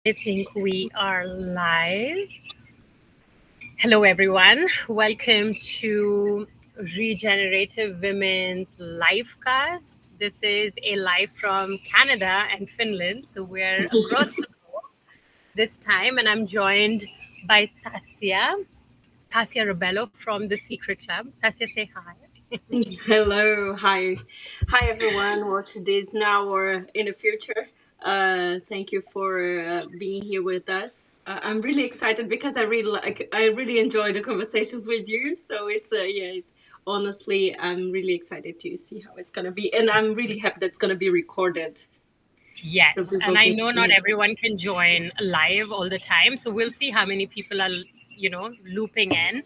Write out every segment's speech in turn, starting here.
I think we are live. Hello, everyone. Welcome to Regenerative Women's Livecast. This is a live from Canada and Finland, so we're across the globe this time, and I'm joined by Tassia Rebelo from the Secret Club. Tassia, say hi. Hello, hi everyone. Watch this now or in the future. Thank you for being here with us. I'm really excited because I really enjoy the conversations with you. So honestly, I'm really excited to see how it's gonna be, and I'm really happy that it's gonna be recorded so Yes, and people I can know see not it. everyone can join live all the time, so we'll see how many people are, looping in.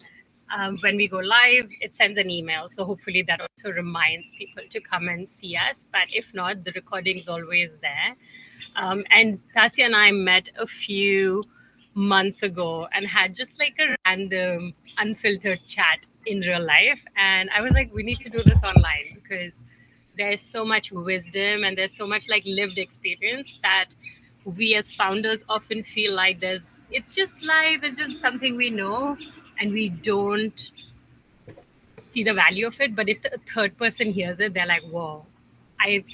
When we go live, it sends an email, so hopefully that also reminds people to come and see us. But if not, the recording is always there. And Tassia and I met a few months ago and had just like a random, unfiltered chat in real life, and I was like, we need to do this online because there's so much wisdom and there's so much like lived experience that we as founders often feel like it's just life, it's just something we know and we don't see the value of it. But if the third person hears it, they're like, whoa, I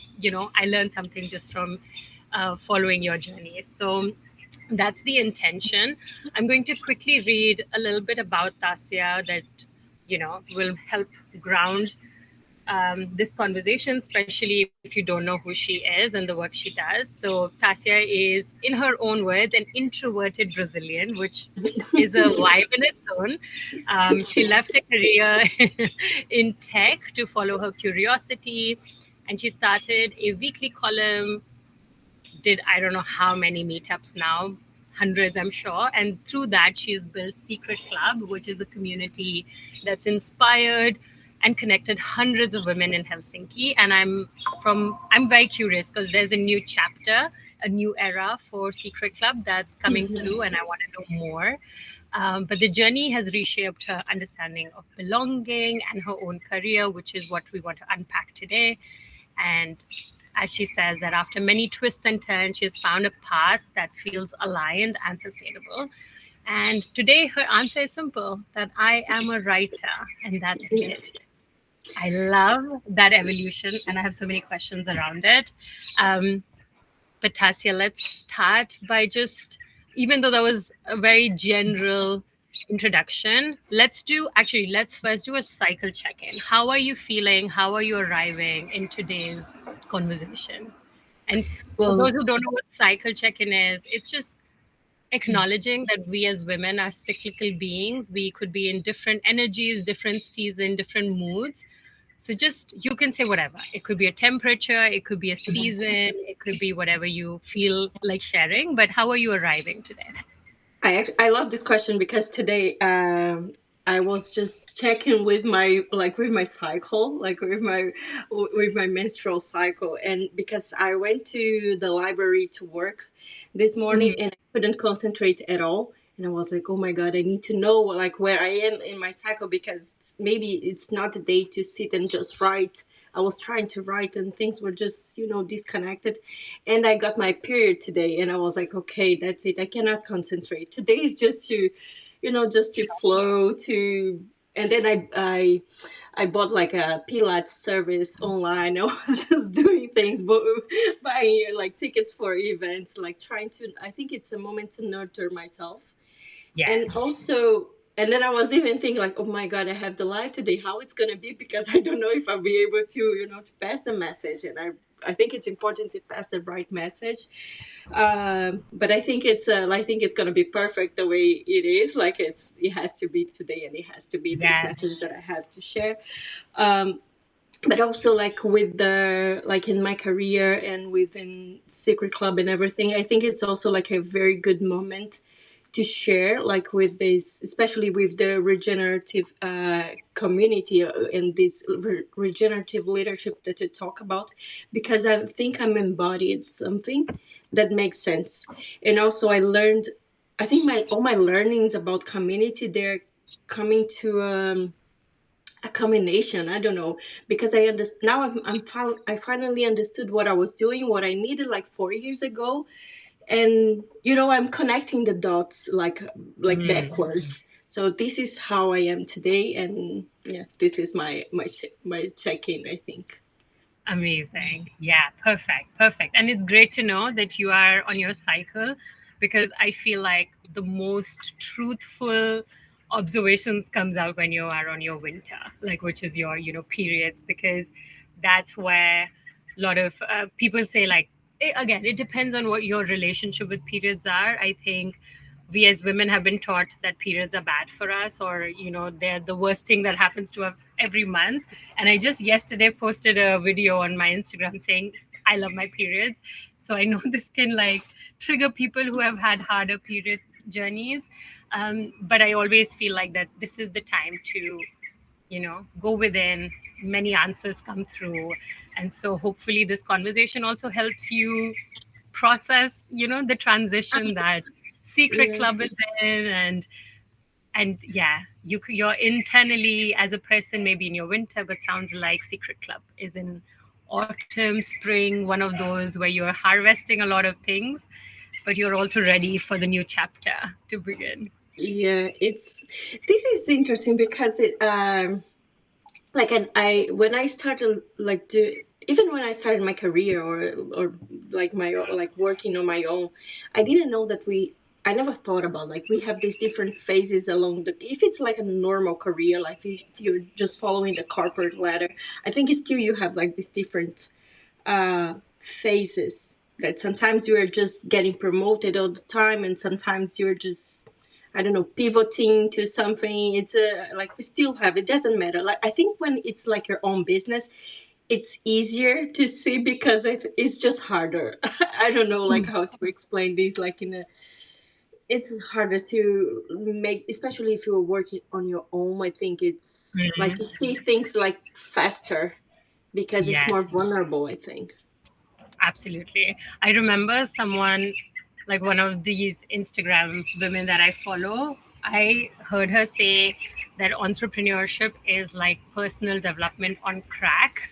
learned something just from following your journey. So that's the intention. I'm going to quickly read a little bit about Tassia that will help ground this conversation, especially if you don't know who she is and the work she does. So, Tassia is, in her own words, an introverted Brazilian, which is a vibe in its own. She left a career in tech to follow her curiosity, and she started a weekly column, did I don't know how many meetups now, hundreds, I'm sure. And through that, she's built Secret Club, which is a community that's inspired and connected hundreds of women in Helsinki. And I'm very curious because there's a new chapter, a new era for Secret Club that's coming through, and I want to know more. But the journey has reshaped her understanding of belonging and her own career, which is what we want to unpack today. And as she says, that after many twists and turns, she has found a path that feels aligned and sustainable. And today, her answer is simple, that I am a writer, and that's it. I love that evolution, and I have so many questions around it. But Tassia, let's start by just, even though that was a very general introduction, let's first do a cycle check in. How are you feeling? How are you arriving in today's conversation? And for Well, those who don't know what cycle check in is, it's just acknowledging that we as women are cyclical beings. We could be in different energies, different season, different moods. So just, you can say whatever. It could be a temperature, it could be a season, it could be whatever you feel like sharing. But how are you arriving today? I love this question because today I was just checking with my cycle, like with my menstrual cycle, and because I went to the library to work this morning Mhm. and I couldn't concentrate at all, and I was like, oh my god, I need to know like where I am in my cycle because maybe it's not the day to sit and just write. I was trying to write and things were just disconnected, and I got my period today, and I was like, okay, that's it. I cannot concentrate. Today is just to, just to flow to. And then I bought like a Pilates service online. I was just doing things, but buying like tickets for events, like trying to. I think it's a moment to nurture myself, Yeah, and also. And then I was even thinking like, oh my god, I have the live today. How it's gonna be because I don't know if I'll be able to, to pass the message. And I think it's important to pass the right message, but I think it's gonna be perfect the way it is. Like it has to be today, and it has to be this yeah, message that I have to share. Um, but also like with the like in my career and within Secret Club and everything, I think it's also like a very good moment to share like with this, especially with the regenerative community and this regenerative leadership that you talk about, because I think I'm embodied something that makes sense. And also I learned, I think my all my learnings about community, they're coming to a combination. I don't know, because I understand now. I finally understood what I was doing, what I needed like 4 years ago, and I'm connecting the dots like Mm. backwards. So this is how I am today, and yeah, this is my check-in, I think. Amazing. Yeah, perfect. Perfect. And it's great to know that you are on your cycle, because I feel like the most truthful observations comes out when you are on your winter, like which is your, periods, because that's where a lot of people say like, again, it depends on what your relationship with periods are. I think we as women have been taught that periods are bad for us, or they're the worst thing that happens to us every month. And I just yesterday posted a video on my Instagram saying I love my periods. So I know this can like trigger people who have had harder period journeys. But I always feel like that this is the time to go within. Many answers come through, and so hopefully this conversation also helps you process the transition that secret Yes. club is in. And yeah, you're internally as a person maybe in your winter, but sounds like secret club is in autumn, spring, one of those where you're harvesting a lot of things, but you're also ready for the new chapter to begin. Yeah, this is interesting because it like, and I when I started like do even when I started my career, or like my like working on my own, I didn't know that I never thought about like we have these different phases along the, if it's like a normal career, like if you're just following the corporate ladder, I think it's still you have like these different phases, that sometimes you are just getting promoted all the time, and sometimes you're just, I don't know, pivoting to something. It's a like we still have, it doesn't matter. Like I think when it's like your own business, it's easier to see because it's just harder. I don't know like how to explain this, like in a, it's harder to make, especially if you're working on your own. I think it's like you Mhm. see things like faster because it's Yes. more vulnerable, I think. Absolutely. I remember someone, like one of these Instagram women that I follow, I heard her say that entrepreneurship is like personal development on crack.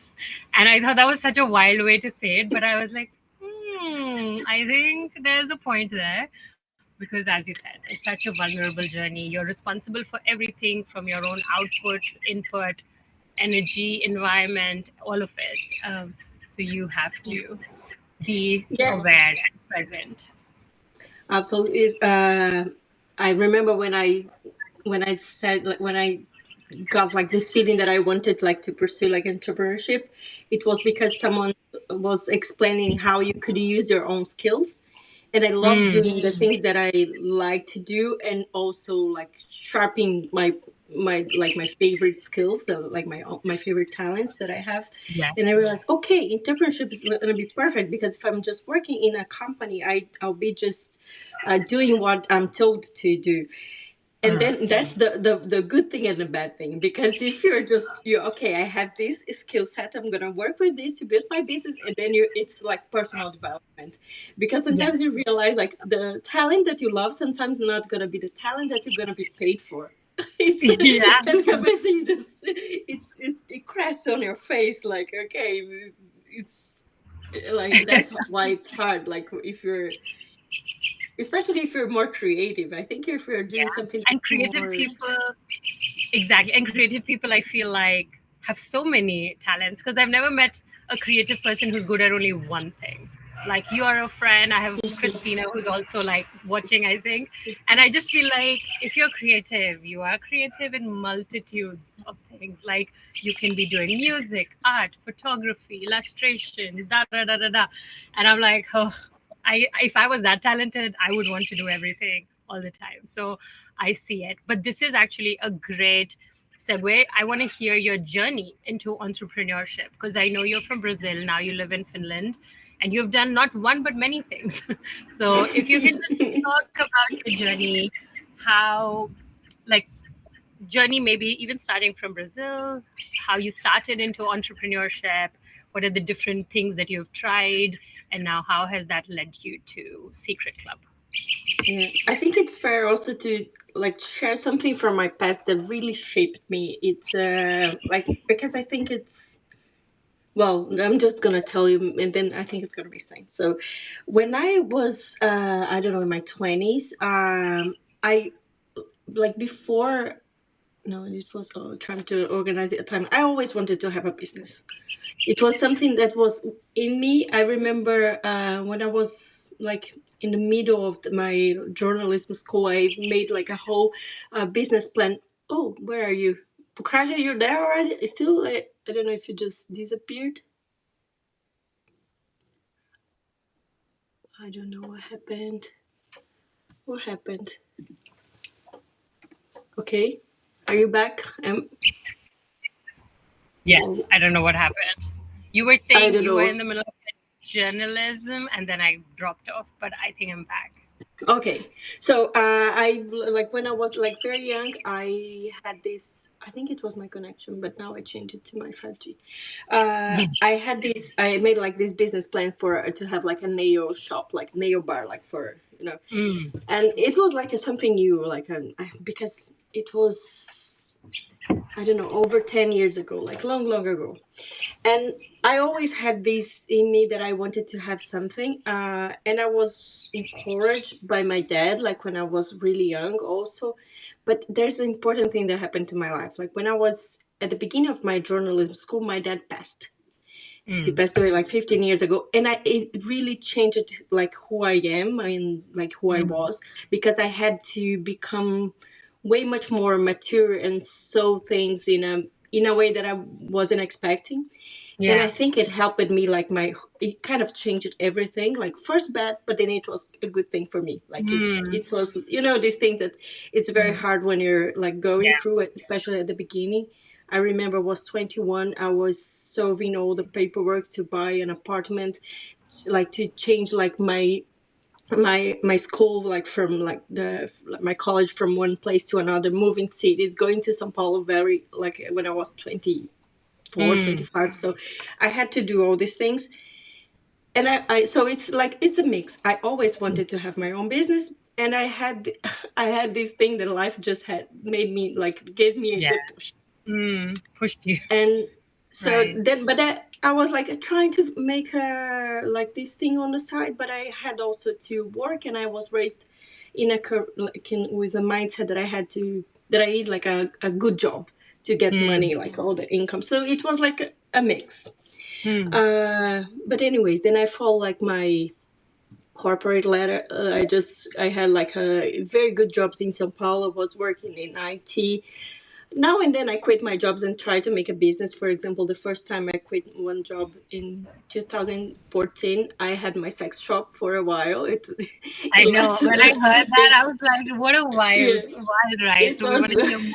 And I thought that was such a wild way to say it, but I was like, I think there's a point there. Because, as you said, it's such a vulnerable journey. You're responsible for everything from your own output, input, energy, environment, all of it. So you have to be Yeah, aware and present. absolutely. I remember when I said, like, when I got like this feeling that I wanted like to pursue like entrepreneurship, it was because someone was explaining how you could use your own skills, and I love Mm, doing the things that I like to do, and also like sharpening my favorite skills, like my favorite talents that I have. yeah. And I realized, okay, entrepreneurship is going to be perfect, because if I'm just working in a company, I'll be just doing what I'm told to do. And Mm. then that's the good thing and the bad thing, because if you're okay, I have this skill set, I'm gonna work with this to build my business, and then it's like personal development, because Yeah. sometimes you realize like the talent that you love sometimes not gonna be the talent that you're gonna be paid for. It's, Yeah. and everything just it crashes on your face, like, okay, it's like that's why it's hard, like if you're, especially if you're more creative. I think if you're doing Yeah. something And that's creative more. people, exactly. And creative people, I feel like, have so many talents, because I've never met a creative person who's good at only one thing. Like you are a friend. I have Christina who's also like watching, I think. And I just feel like if you're creative, you are creative in multitudes of things. Like you can be doing music, art, photography, illustration, da da da da da. And I'm like, oh, if I was that talented, I would want to do everything all the time. So I see it. But this is actually a great segue. I want to hear your journey into entrepreneurship, because I know you're from Brazil. Now you live in Finland, and you've done not one but many things. So if you can just talk about your journey, how, like, journey maybe even starting from Brazil, how you started into entrepreneurship, what are the different things that you've tried, and now how has that led you to Secret Club? Yeah, I think it's fair also to like share something from my past that really shaped me. It's like, because I think Well, I'm just gonna tell you, and then I think it's gonna be same. So, when I was, I don't know, in my 20s, I like before. No, it was trying to organize it at time. I always wanted to have a business. It was something that was in me. I remember when I was like in the middle of my journalism school, I made like a whole business plan. Oh, where are you? Pukraja, you're there already? Still, I don't know if you just disappeared. I don't know what happened. What happened? Okay. Are you back? Yes, Oh, I don't know what happened. You were I saying don't you were in know. the middle of journalism, and then I dropped off, but I think I'm back. Okay. So I like when I was like very young, I had this. I think it was my connection, but now I changed it to my 5G. I had this. I made like this business plan for to have like a nail shop, like nail bar, like for Mm, and it was like something new, like because it was I don't know over 10 years ago, like long ago. And I always had this in me that I wanted to have something, and I was encouraged by my dad, like when I was really young, also. But there's an important thing that happened to my life. Like when I was at the beginning of my journalism school, my dad passed. He mm, passed away like 15 years ago, and it really changed like who I am and like who I mm. was, because I had to become way much more mature and saw things in a way that I wasn't expecting. And I Yeah. think it helped me, like it kind of changed everything, like first bad, but then it was a good thing for me, like it Mm, it was these things that it's very mm. hard when you're like going Yeah. through it, especially at the beginning. I remember I was 21, I was solving all the paperwork to buy an apartment, like to change like my school, like from like my college from one place to another, moving cities, going to Sao Paulo, very like when I was 24, Mm, 25. So I had to do all these things. And I so it's like it's a mix. I always wanted to have my own business, and I had I had this thing that life just had made me like gave me yeah. the push. Pushed you. And so Right. then but I was like trying to make like this thing on the side, but I had also to work, and I was raised in with a mindset that I had to that I need like a good job to get Mm, money, like all the income. So it was like a mix. mm, But anyways, then I follow like my corporate ladder. I had like a very good jobs in Sao Paulo. Was working in IT. Now and then I quit my jobs and try to make a business. For example, the first time I quit one job in 2014, I had my sex shop for a while. I It know. When I lasted. heard that, I It's was like, "What a yeah. wild ride!" It So we was want to hear more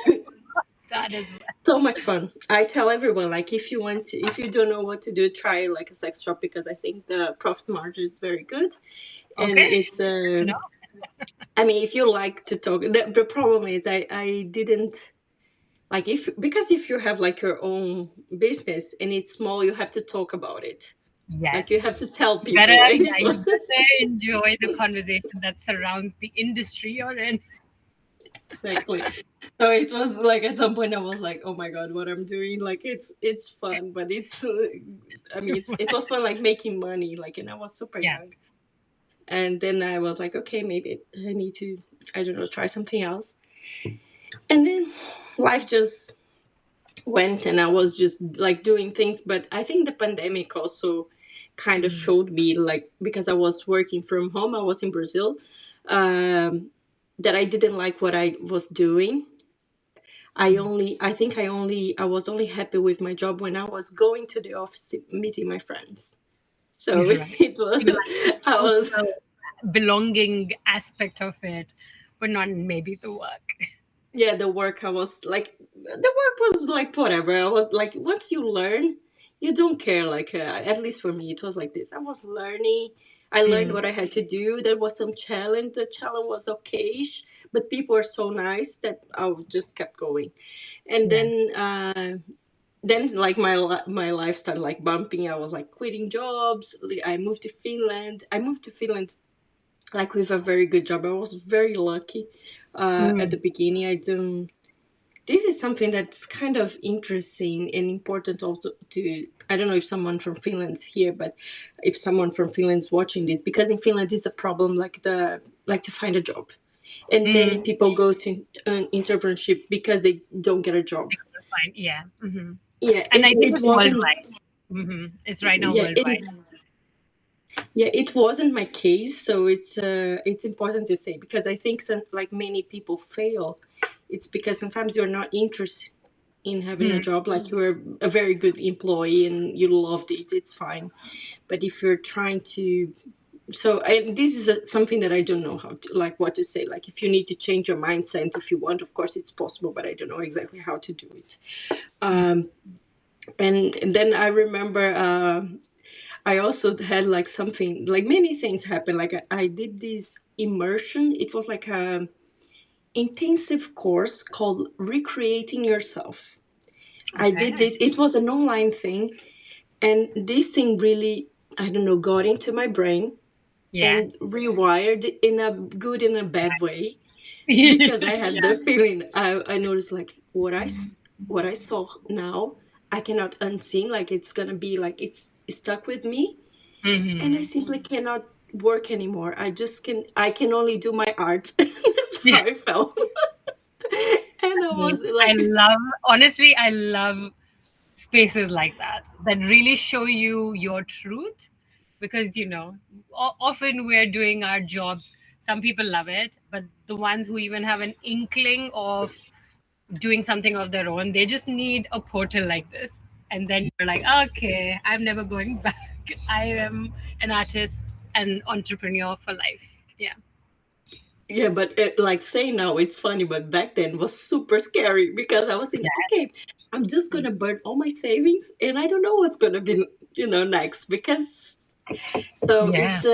about that as well. so much fun. I tell everyone, like, if you don't know what to do, try like a sex shop, because I think the profit margin is very good, and Okay. it's Good to know. I mean, if you like to talk, the problem is I didn't like if because if you have like your own business and it's small, you have to talk about it. Like you Yes. have to tell You better, people, and yeah, you better enjoy the conversation that surrounds the industry you're in. exactly. So it was like at some point I was like, oh my god, what I'm doing? Like it's fun, but it's I mean it was fun like making money, like, and I was super Yes. young. And then I was like, okay, maybe I need to, I don't know, try something else. And then life just went, and I was just like doing things. But I think the pandemic also kind of Mm, showed me, like, because I was working from home, I was in Brazil, that I didn't like what I was doing. mm. I was only happy with my job when I was going to the office meeting my friends. So Right. it was, You like the I was, social belonging aspect of it, but not maybe the work. yeah, the work, I was like, the work was like whatever. I was like, once you learn, you don't care. Like, at least for me, it was like this. I was learning. I learned Mm, what I had to do. There was some challenge. The challenge was okayish, but people were so nice that just kept going. And yeah. then like my life started like bumping. I was like quitting jobs. I moved to Finland. I moved to Finland like with a very good job. I was very lucky at the Mm, beginning. I don't this is something that's kind of interesting and important also to, I don't know if someone from Finland's here, but if someone from Finland's watching this, because in Finland it's a problem like to find a job. And many Mm, people go to an internship because they don't get a job. fine. Yeah. Yeah, And I think it it's wasn't. worldwide. It's right now Yeah, worldwide. it wasn't my case, so it's important to say, because I think some, like many people fail. It's because sometimes you're not interested in having a Mm, job, like you're a very good employee and you loved it, it's fine. But if you're trying to, this is something that I don't know how to, like, what to say. Like, if you need to change your mindset, if you want, of course it's possible, but I don't know exactly how to do it. And then I remember, I also had like something, like many things happen. Like I did this immersion. It was like a intensive course called Recreating Yourself. I did okay. this. It was an online thing, and this thing really, I don't know, got into my brain Yeah. and rewired it in a good and a bad way, because I had Yeah. the feeling, I noticed like what I saw now, I cannot unsee. Like it's gonna be like it's stuck with me, and I Hmm. simply cannot work anymore. I can only do my art. That's how Yeah. I felt. And I was I like, love, honestly, I love spaces like that really show you your truth, because often we're doing our jobs, some people love it, but the ones who even have an inkling of doing something of their own, they just need a portal like this, and then you're like, okay, I'm never going back. I am an artist and entrepreneur for life. Yeah. yeah, but like saying now it's funny, but back then was super scary, because I was thinking, okay, I'm just gonna burn all my savings and I don't know what's gonna be, next. Because so Yeah. it's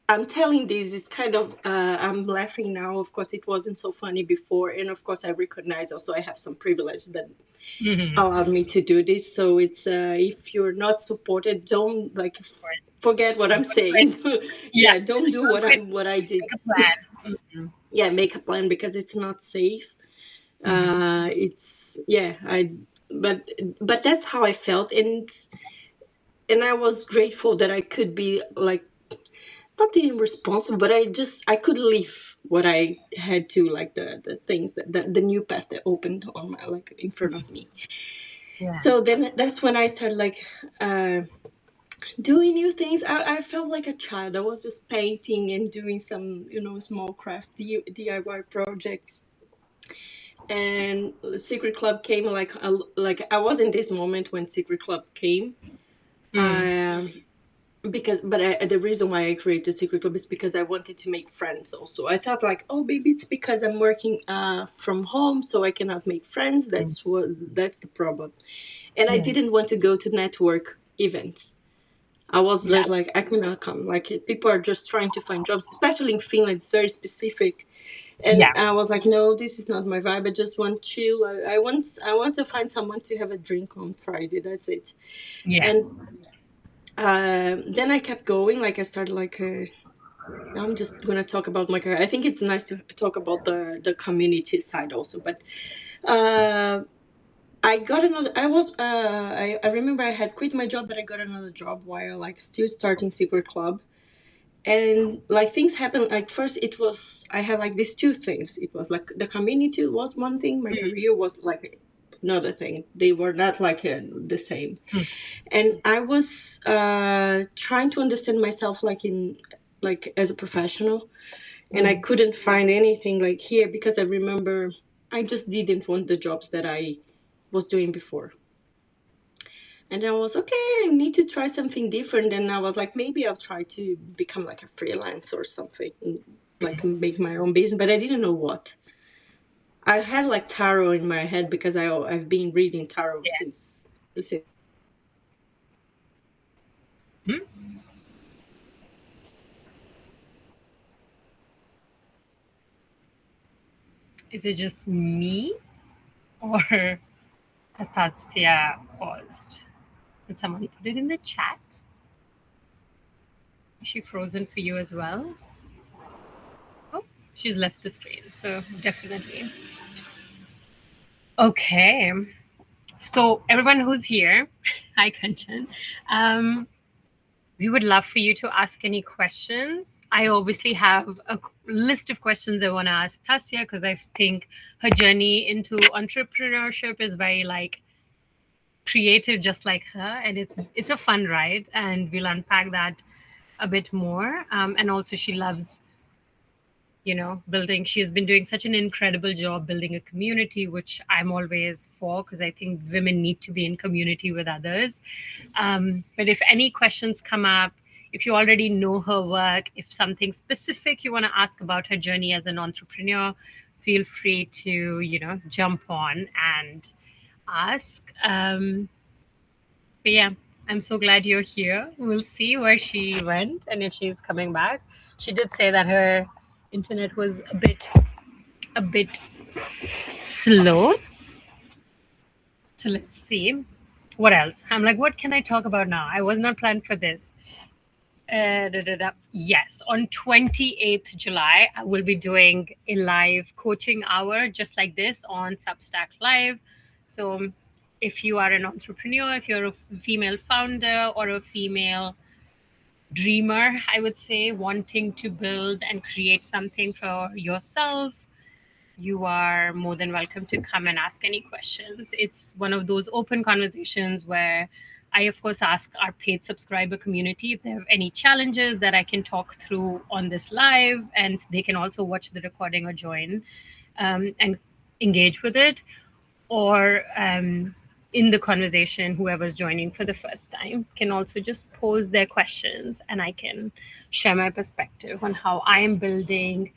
I'm telling this, it's kind of, I'm laughing now. Of course, it wasn't so funny before. And of course, I recognize also I have some privilege that Hmm. allowed me to do this. So it's, if you're not supported, don't like Of course. forget what I'm Don't quit. saying. Yeah. Yeah, don't do Don't quit. what I did. Make a plan. Yeah, make a plan, because it's not safe. Hmm. It's, yeah, but that's how I felt. And I was grateful that I could be like, not irresponsible, but I could leave what I had to, like the things the new path that opened on my, like, in front of me. Yeah. So then that's when I started like, uh, doing new things. I felt like a child. I was just painting and doing some, small craft DIY projects. And Secret Club came, like I was in this moment when Secret Club came. Mm. The reason why I created Secret Club is because I wanted to make friends also. I thought like, oh, maybe it's because I'm working from home, so I cannot make friends. That's the problem. And I Yeah. didn't want to go to network events. I was Yeah. like, I cannot come. Like, people are just trying to find jobs, especially in Finland. It's very specific. And Yeah. I was like, no, this is not my vibe. I just want chill. I want to find someone to have a drink on Friday. That's it. Yeah. And then I kept going. Like, I started like, now I'm just gonna talk about my career. I think it's nice to talk about the community side also. But uh, I got another. I remember I had quit my job, but I got another job while like still starting Secret Club. And like things happened. Like first, it was, I had like these two things. It was like the community was one thing. My career was like another thing. They were not like the same. Mm. And I was trying to understand myself, like in, like as a professional, and I Mm. couldn't find anything like here, because I remember I just didn't want the jobs that I was doing before. And I was okay, I need to try something different. And I was like, maybe I'll try to become like a freelance or something, like make my own business, but I didn't know what. I had like tarot in my head, because I've been reading tarot Yeah. since Hmm? Is it just me, or has Tassia paused? Did someone put it in the chat? Is she frozen for you as well? Oh, she's left the stream. So definitely. Okay. So everyone who's here, hi Kanchan. We would love for you to ask any questions. I obviously have a list of questions I want to ask Tassia because I think her journey into entrepreneurship is very like creative, just like her, and it's a fun ride, and we'll unpack that a bit more. And also, she loves building. She has been doing such an incredible job building a community, which I'm always for because I think women need to be in community with others. But if any questions come up, if you already know her work, if something specific you want to ask about her journey as an entrepreneur, feel free to jump on and ask. But yeah, I'm so glad you're here. We'll see where she went and if she's coming back. She did say that her internet was a bit slow. So let's see. What else? I'm like, what can I talk about now? I was not planned for this. Yes, on 28th July, I will be doing a live coaching hour just like this on Substack Live. So if you are an entrepreneur, if you're a female founder or a female dreamer, I would say, wanting to build and create something for yourself, you are more than welcome to come and ask any questions. It's one of those open conversations where I, of course, ask our paid subscriber community if they have any challenges that I can talk through on this live, and they can also watch the recording or join and engage with it. Or in the conversation, whoever's joining for the first time can also just pose their questions, and I can share my perspective on how I am building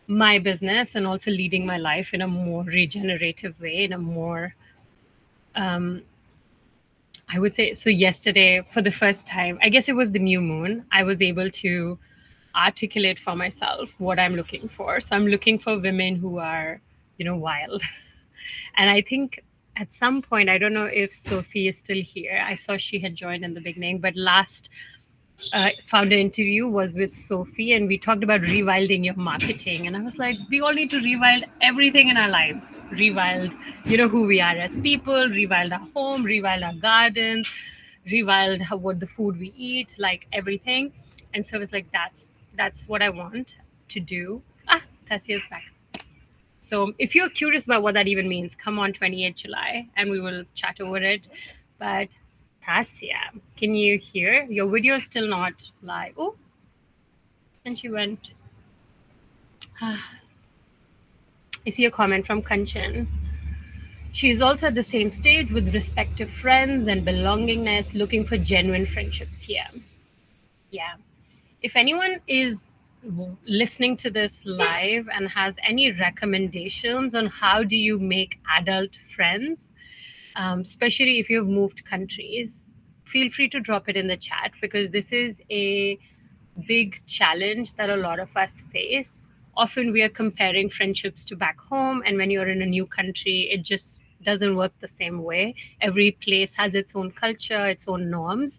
my business and also leading my life in a more regenerative way, in a more I would say. So yesterday, for the first time, I guess it was the new moon, I was able to articulate for myself what I'm looking for. So I'm looking for women who are wild. And I think at some point, I don't know if Sophie is still here. I saw she had joined in the beginning, but last founder interview was with Sophie, and we talked about rewilding your marketing. And I was like, we all need to rewild everything in our lives. Rewild, who we are as people, rewild our home, rewild our gardens, rewild what the food we eat, like everything. And so it's like, that's what I want to do. Tassia's back. So if you're curious about what that even means, come on 28th July and we will chat over it. But Tassia, can you hear? Your video is still not live. Oh, and she went. I see a comment from Kanchan. She is also at the same stage with respect to friends and belongingness, looking for genuine friendships here. Yeah. If anyone is listening to this live and has any recommendations on how do you make adult friends, especially if you've moved countries, feel free to drop it in the chat, because this is a big challenge that a lot of us face. Often we are comparing friendships to back home, and when you're in a new country, it just doesn't work the same way. Every place has its own culture, its own norms.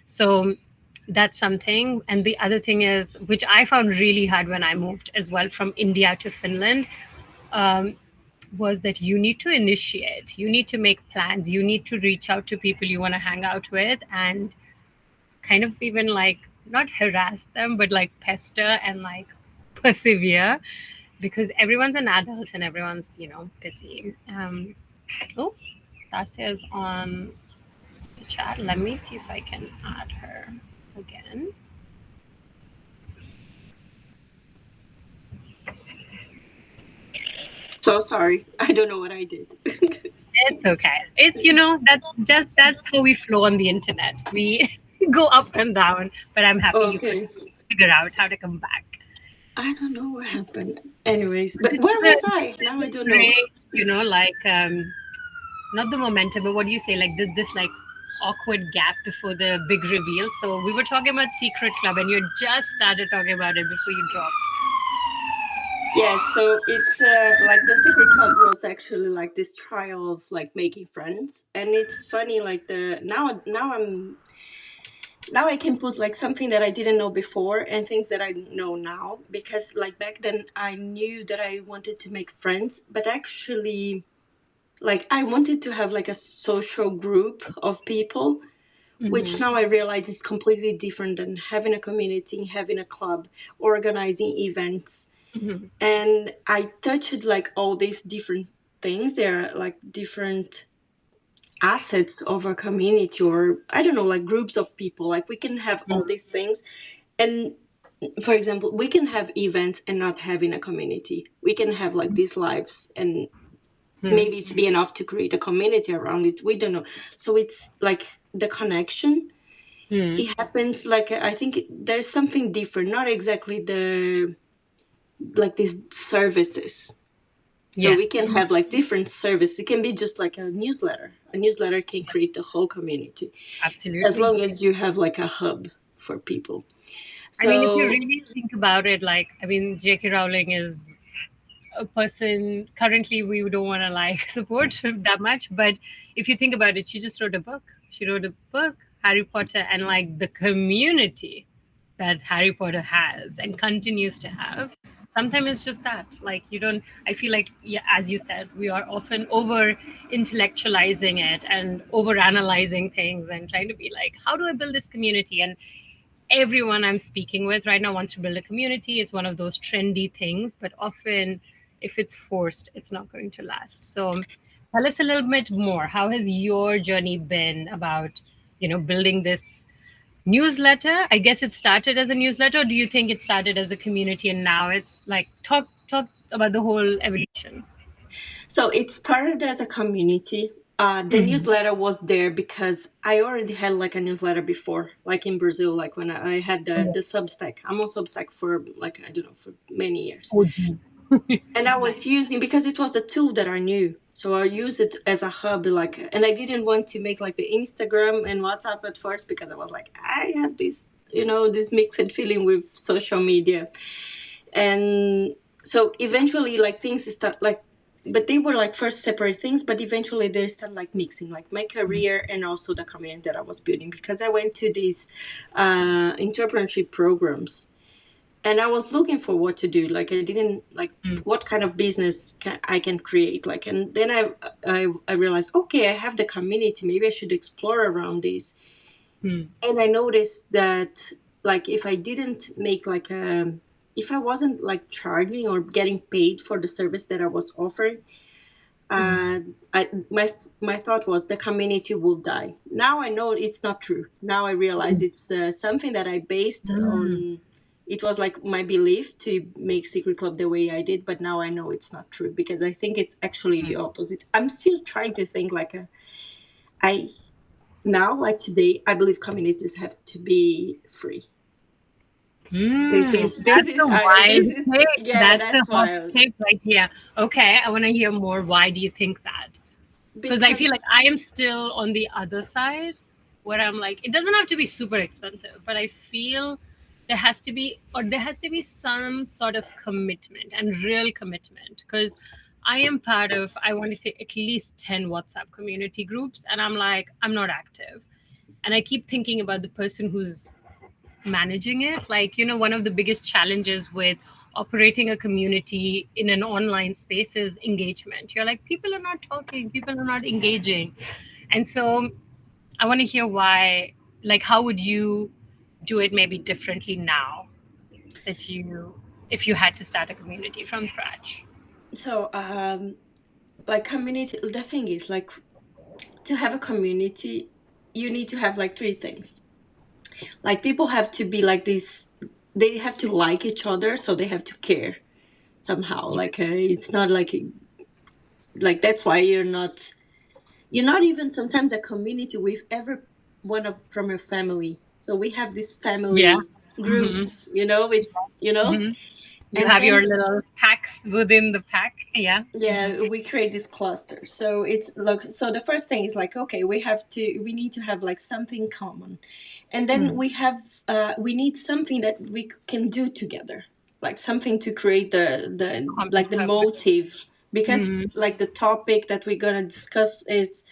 So that's something. And the other thing is, which I found really hard when I moved as well from India to Finland, was that you need to initiate, you need to make plans, you need to reach out to people you want to hang out with, and kind of even like not harass them, but like pester and like persevere, because everyone's an adult and everyone's busy. Oh, Tassia is on the chat. Let me see if I can add her again. So sorry, I don't know what I did. It's okay. It's that's how we flow on the internet. We go up and down, but I'm happy you could figure out how to come back. I don't know what happened. Anyways, but where was I? Now I don't know. Like not the momentum, but what do you say? Like this like awkward gap before the big reveal. So we were talking about Secret Club, and you just started talking about it before you dropped. Yeah, so it's like the Secret Club was actually like this trial of like making friends, and it's funny like now I can put like something that I didn't know before and things that I know now, because like back then I knew that I wanted to make friends, but actually like I wanted to have like a social group of people, which now I realize is completely different than having a community, having a club, organizing events. And I touched like all these different things. There are like different assets of a community, or I don't know, like groups of people. Like we can have all these things. And for example, we can have events and not having a community. We can have like these lives and maybe it's be enough to create a community around it. We don't know. So it's like the connection. It happens like I think there's something different, not exactly the like these services. So Yeah, we can have like different services. It can be just like a newsletter. A newsletter can create the whole community as absolutely. long as you have like a hub for people. I mean, if you So really think about it, like, I mean, J.K. Rowling is a person currently we don't want to like support that much, but if you think about it, she just wrote a book. She wrote a book, Harry Potter, and like the community that Harry Potter has and continues to have. Sometimes it's just that, like, you don't. I feel like, yeah, as you said, we are often over intellectualizing it and over analyzing things and trying to be like, how do I build this community? And everyone I'm speaking with right now wants to build a community. It's one of those trendy things, but often if it's forced, it's not going to last. So tell us a little bit more. How has your journey been about, building this newsletter? I guess it started as a newsletter, or do you think it started as a community and now it's like talk about the whole evolution? So it started as a community. The newsletter was there because I already had like a newsletter before, like in Brazil, like when I had the Substack. I'm on Substack for like, I don't know, for many years. Oh, geez. And I was Nice. using, because it was the tool that I knew. So I used it as a hub, like, and I didn't want to make like the Instagram and WhatsApp at first because I was like, I have this, this mixed feeling with social media. And so eventually like things start like, but they were like first separate things, but eventually they start like mixing like my career and also the community that I was building, because I went to these entrepreneurship programs and I was looking for what to do. Like I didn't like what kind of business I can create. Like, and then I realized, okay, I have the community. Maybe I should explore around this. And I noticed that like if I didn't make like if I wasn't like charging or getting paid for the service that I was offering, uh, my thought was the community will die. Now I know it's not true. Now I realize it's something that I based on. It was like my belief to make Secret Club the way I did, but now I know it's not true because I think it's actually the opposite. I'm still trying to think like I now, like today, I believe communities have to be free. That's a wild This is take. yeah, That's a that's hot wild. take right here. Okay, I want to hear more. Why do you think that? Because I feel Because like I am still on the other side where I'm like, it doesn't have to be super expensive, but I feel there has to be some sort of commitment and real commitment. Because I am part of, I want to say, at least 10 WhatsApp community groups, and I'm like, I'm not active. And I keep thinking about the person who's managing it. Like, one of the biggest challenges with operating a community in an online space is engagement. You're like, people are not talking, people are not engaging. And so I want to hear why, like, how would you do it maybe differently now that if you had to start a community from scratch? so like community, the thing is like to have a community, you need to have like three things. Like people have to be like this, they have to like each other, so they have to care somehow. Like it's not like that's why you're not even sometimes a community with every one of from your family. So we have these Yeah. family Hmm. groups, it's Hmm. You and have your then little packs within the pack. Yeah. yeah, we create this cluster. So it's like, so the first thing is like, okay, we need to have like something common, and then we need something that we can do together, like something to create the Common like the purpose. motive, because Hmm. like the topic that we're gonna discuss is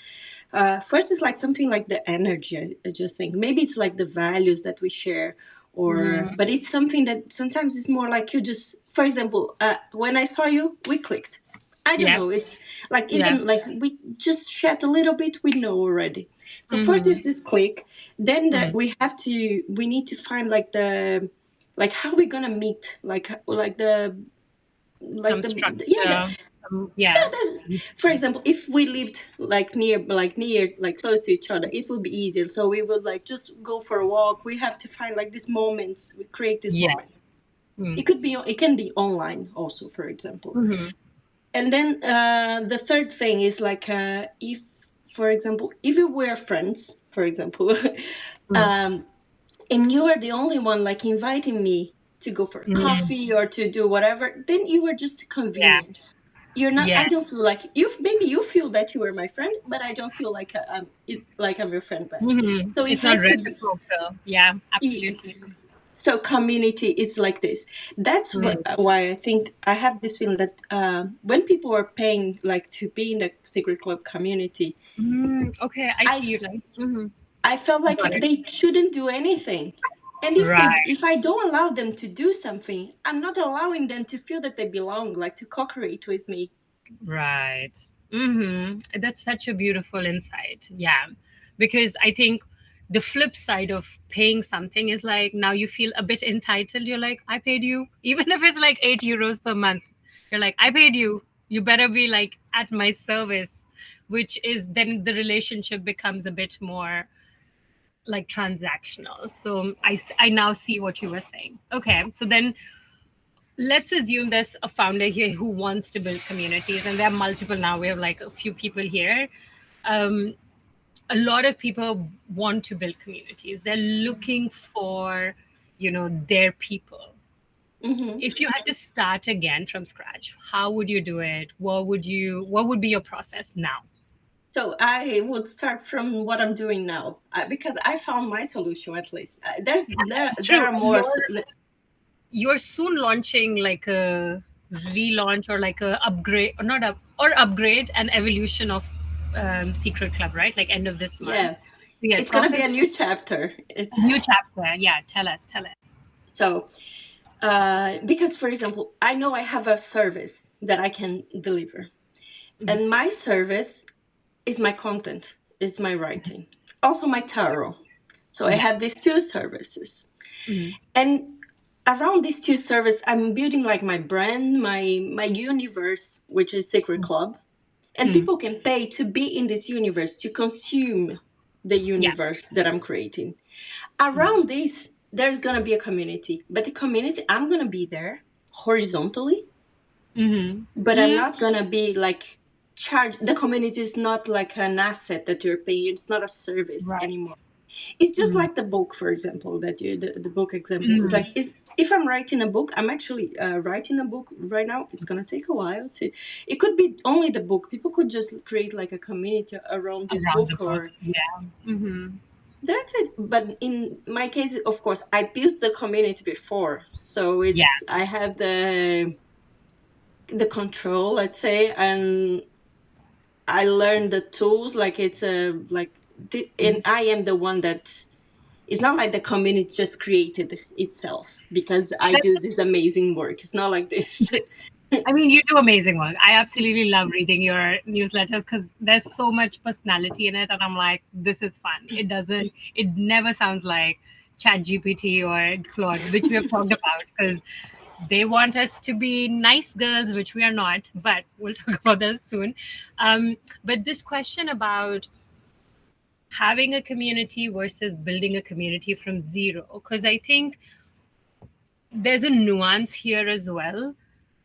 first is like something like the energy. I just think maybe it's like the values that we share, or but it's something that sometimes it's more like you just, for example, when I saw you, we clicked. I don't Yeah. know. It's like Yeah. even like we just chat a little bit, we know already. So first Mm-hmm. is this click, then Mm. we need to find like the like how we gonna meet, like Some the yeah the structure. Some, yeah. that's, for example, if we lived like near like close to each other, it would be easier. So we would like just go for a walk. We have to find like these moments. We create these Yeah. moments. Mm. It can be online also, for example. Mm-hmm. And then the third thing is like if, for example, if we were friends, for example, Mm. um, and you are the only one like inviting me to go for Mm. coffee or to do whatever, then you were just Yeah. convenient. You're not. Yeah. I don't feel like you. Maybe you feel that you are my friend, but I don't feel like like I'm your friend back. Mm-hmm. So it It's not has to be. reciprocal. Yeah, e- absolutely. So community is like this. That's Mm. why I think I have this feeling that when people are paying like to be in the secret club community, Mm. Okay, I I see you like. Mm-hmm. I felt like Got it. they shouldn't do anything. And Right. if I don't allow them to do something, I'm not allowing them to feel that they belong, like to co-create with me. Right. Mm-hmm. That's such a beautiful insight. Yeah. Because I think the flip side of paying something is like now you feel a bit entitled. You're like, I paid you. Even if it's like €8 per month, you're like, I paid you. You better be like at my service, which is then the relationship becomes a bit more like transactional. So I now see what you were saying. Okay. So then let's assume there's a founder here who wants to build communities, and there are multiple now. We have like a few people here. Um, a lot of people want to build communities. They're looking for, their people. Hmm. If you had to start again from scratch, how would you do it? What would be your process now? So I would start from what I'm doing now, because I found my solution at least. There True. are more. You're soon launching like a relaunch or like a upgrade or not up or upgrade and evolution of Secret Club, right? Like end of this month. Yeah, Yeah, it's gonna talk be a us new chapter. It's new chapter. Yeah, tell us. so because, for example, I know I have a service that I can deliver, Mhm. and my service is my content, is my writing, also my tarot. So I have Yes. these two services, Mhm. and around these two services, I'm building like my brand, my universe, which is Secret Club, and Mhm. people can pay to be in this universe, to consume the Yeah. universe that I'm creating. Mhm. Around this, there's gonna be a community, but the community, I'm gonna be there horizontally, Mhm. but I'm Mhm. not gonna be like charged. The community is not like an asset that you're paying. It's not a service Right. anymore. It's just Mhm. like the book, for example, the book example is like Mhm. is if I'm writing a book, I'm actually writing a book right now. It's gonna take a while to. It could be only the book. People could just create like a community around this Around the book, book. or Yeah. Mhm. that's it. But in my case, of course, I built the community before, so Yeah. it's I have the control, let's say, and I learned the tools. Like it's a and Mhm. I am the one that. It's not like the community just created itself because I That- do this amazing work. It's not like this. I mean, you do amazing work. I absolutely love reading your newsletters because there's so much personality in it, and I'm like, this is fun. It never sounds like Chat GPT or Claude, which we have talked about, because they want us to be nice girls, which we are not. But we'll talk about that soon. But this question about having a community versus building a community from zero, because I think there's a nuance here as well.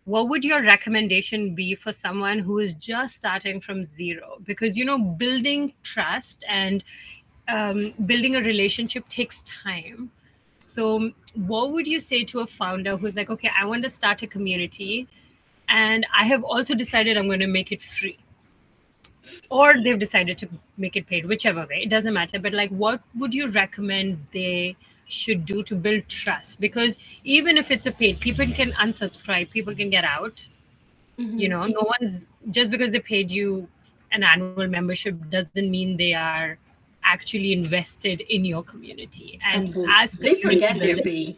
What would your recommendation be for someone who is just starting from zero? Because, building trust and building a relationship takes time. So, what would you say to a founder who's like, okay, I want to start a community and I have also decided I'm going to make it free? Or they've decided to make it paid, whichever way, it doesn't matter. But like, what would you recommend they should do to build trust? Because even if it's a paid, people can unsubscribe, people can get out. Hmm. No one's just because they paid you an annual membership doesn't mean they are actually invested in your community. And Absolutely. as They community forget they're builders, paying.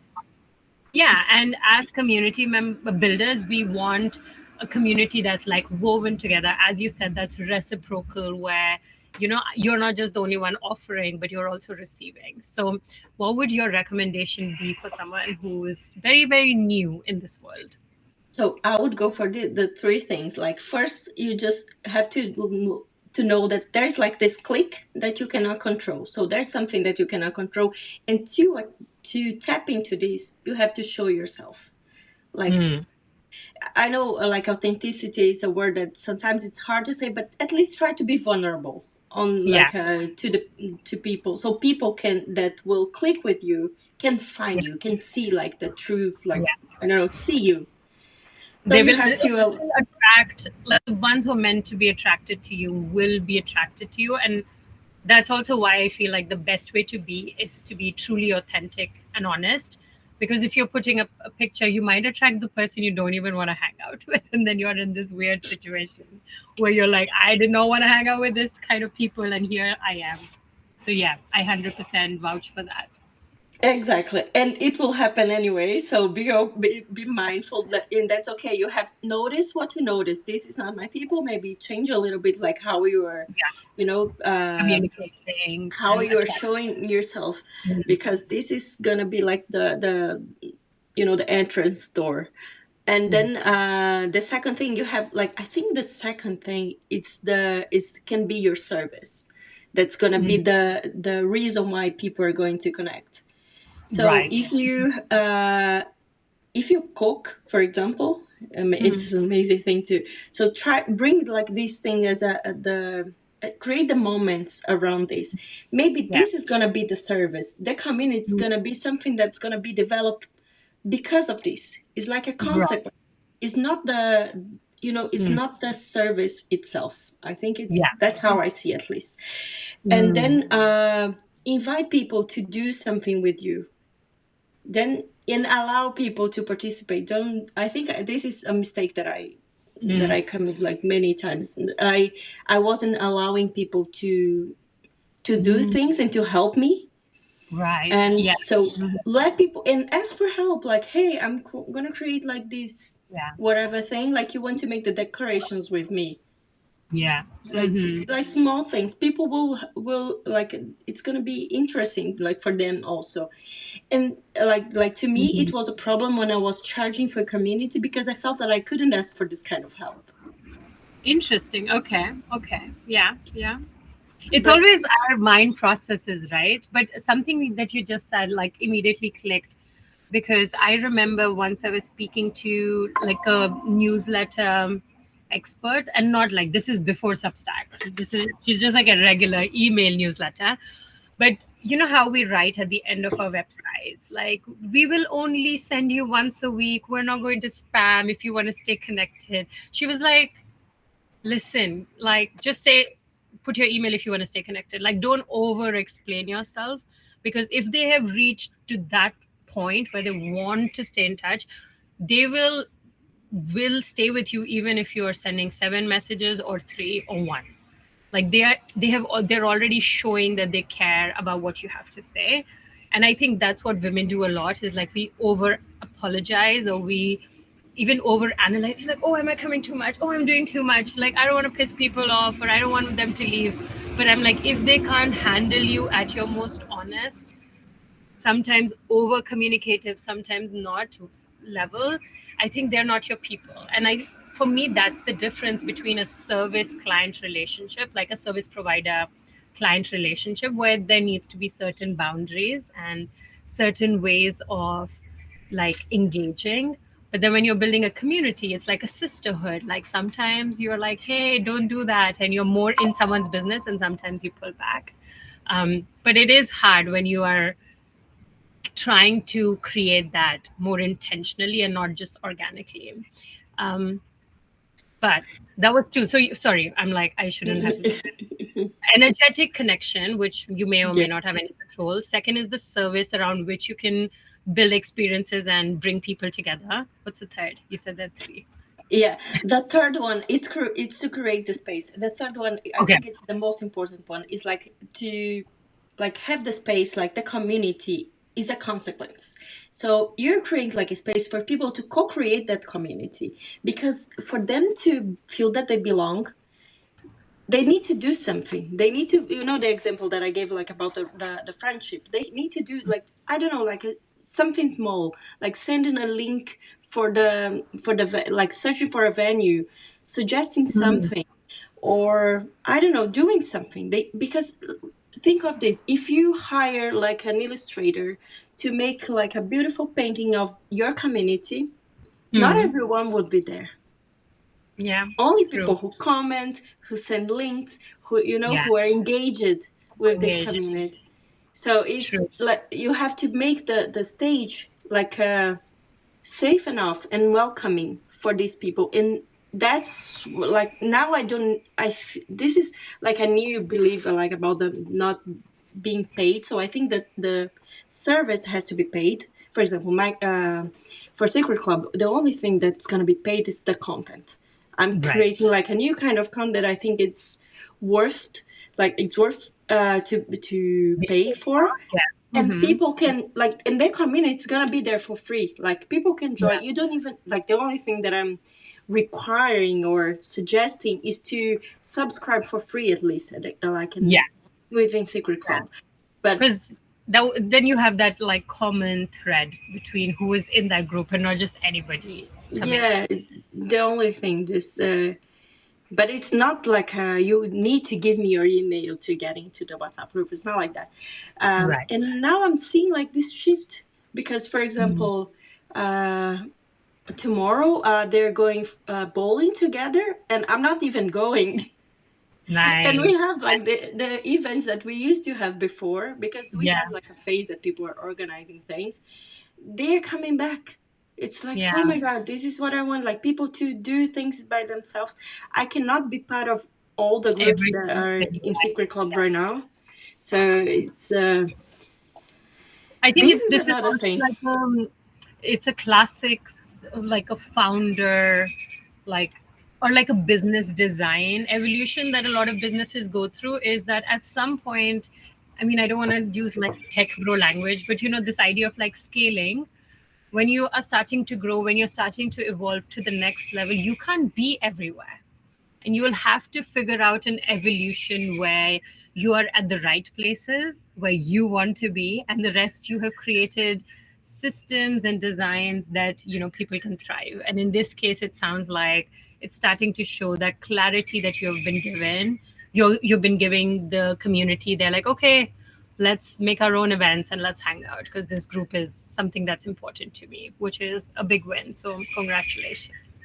yeah, and as community builders, we want a community that's like woven together, as you said, that's reciprocal, where you're not just the only one offering, but you're also receiving. So what would your recommendation be for someone who is very, very new in this world? So I would go for the three things. Like first, you just have to know that there's like this click that you cannot control. So there's something that you cannot control, and to tap into this, you have to show yourself. Like Mm, I know, like authenticity is a word that sometimes it's hard to say, but at least try to be vulnerable on yeah, like to people, so people can that will click with you can yeah, find you, can see like the truth, like yeah. I don't know, see you. So They you will have to attract, like, the ones who are meant to be attracted to you will be attracted to you. And that's also why I feel like the best way to be is to be truly authentic and honest. Because if you're putting up a picture, you might attract the person you don't even want to hang out with. And then you're in this weird situation where you're like, I did not want to hang out with this kind of people. And here I am. So, yeah, I 100% vouch for that. exactly, and it will happen anyway. So be mindful that, and that's okay. You have noticed what you notice. This is not my people. Maybe change a little bit, like how you are, Yeah, you know, communicating how and you are attracting. showing yourself, because this is gonna be like the entrance door. And Mhm. then the second thing you have, like, I think the second thing is can be your service. That's gonna be Mhm. the reason why people are going to connect. So Right. if you cook, for example, Mhm. it's an amazing thing too. So try bring like this thing as the create the moments around this. Maybe Yeah. this is gonna be the service. The community is Mhm. gonna be something that's gonna be developed because of this. It's like a Right. consequence. It's not it's Mm. not the service itself. I think Yeah. that's how I see it, at least. And Mm. then invite people to do something with you, then and allow people to participate. Don't I think this is a mistake that Mm. I commit like many times. I wasn't allowing people to do Mm. things and to help me. Right. And Yeah. so Mhm. let people and ask for help, like, hey, I'm gonna create like this Yeah. whatever thing, like you want to make the decorations with me, Yeah. like Hmm. small things. People will like, it's gonna be interesting like for them also. And like to me Hmm. it was a problem when I was charging for community, because I felt that I couldn't ask for this kind of help. Interesting. Okay. Okay. Yeah. Yeah. It's But always our mind processes, right? But something that you just said, like, immediately clicked, because I remember once I was speaking to like a newsletter expert, and not like, this is before Substack. This is she's just like a regular email newsletter. But you know how we write at the end of our websites, like, we will only send you once a week. We're not going to spam if you want to stay connected. She was like, listen, like, just say, put your email if you want to stay connected. Like, don't over explain yourself, because if they have reached to that point where they want to stay in touch, they will stay with you even if you are sending 7 messages or 3 or 1. Like, they're already showing that they care about what you have to say. And I think that's what women do a lot, is like, we over apologize, or we even over analyze. It's like, oh, am I coming too much? Oh, I'm doing too much. Like, I don't want to piss people off, or I don't want them to leave. But I'm like, if they can't handle you at your most honest, sometimes over communicative, sometimes not level, I think they're not your people. And for me, that's the difference between a service client relationship, like a service provider client relationship, where there needs to be certain boundaries and certain ways of like engaging. But then when you're building a community, it's like a sisterhood. Like, sometimes you're like, hey, don't do that, and you're more in someone's business, and sometimes you pull back. But it is hard when you are trying to create that more intentionally and not just organically. Um, but that was two. So, sorry, I'm like, I shouldn't have. Energetic connection, which you may or yeah, may not have any control. Second is the service around which you can build experiences and bring people together. What's the third? You said that three. yeah, the third one is it's to create the space. The third one, I Okay. think it's the most important one, is like to like have the space, like the community is a consequence. So you're creating like a space for people to co-create that community, because for them to feel that they belong, they need to do something. They need to, the example that I gave, like about the friendship. They need to do, like, I don't know, like something small, like sending a link for the like searching for a venue, suggesting Mm. something, or I don't know, doing something. They Because think of this: if you hire like an illustrator to make like a beautiful painting of your community, not Mm. everyone would be there. Yeah, Only true. people who comment, who send links, Yeah, who are engaged with this engaged. community. So it's True. like you have to make the stage like safe enough and welcoming for these people. And that's like, now I don't I this is like a new belief, like about them not being paid. So I think that the service has to be paid. For example, my for Secret Club, the only thing that's going to be paid is the content. I'm Right. creating like a new kind of content. I think worth it's worth to Being pay paid for. for. Yeah. And Mm-hmm. people can, like, in their community, it's gonna be there for free. Like, people can join. Yeah. You don't even, like, the only thing that I'm requiring or suggesting is to subscribe for free, at least, like Yeah. in within Secret Yeah. Club. But Because then you have that like common thread between who is in that group and not just anybody coming in. yeah, the only thing, just but it's not like you need to give me your email to get into the WhatsApp group. It's not like that. Right. And now I'm seeing like this shift, because, for Mm. example, uh, tomorrow they're going bowling together, and I'm not even going. And we Nice. have like the events that we used to have before, because we Yeah. had like a phase that people were organizing things. They're coming back. It's like, Yeah. oh my god, this is what I want, like people to do things by themselves. I cannot be part of all the groups Every that are in Secret right. Club Yeah. right now. So it's I think this it's is this is another also thing. like it's a classic like a founder like or like a business design evolution that a lot of businesses go through is that at some point, I mean, I don't want to use like tech bro language, but this idea of like scaling, when you are starting to grow, when you're starting to evolve to the next level, you can't be everywhere. And you will have to figure out an evolution where you are at the right places where you want to be, and the rest you have created systems and designs that people can thrive. And in this case, it sounds like it's starting to show that clarity that you have been given. You've been giving the community. They're like, okay, let's make our own events and let's hang out because this group is something that's important to me, which is a big win. So congratulations.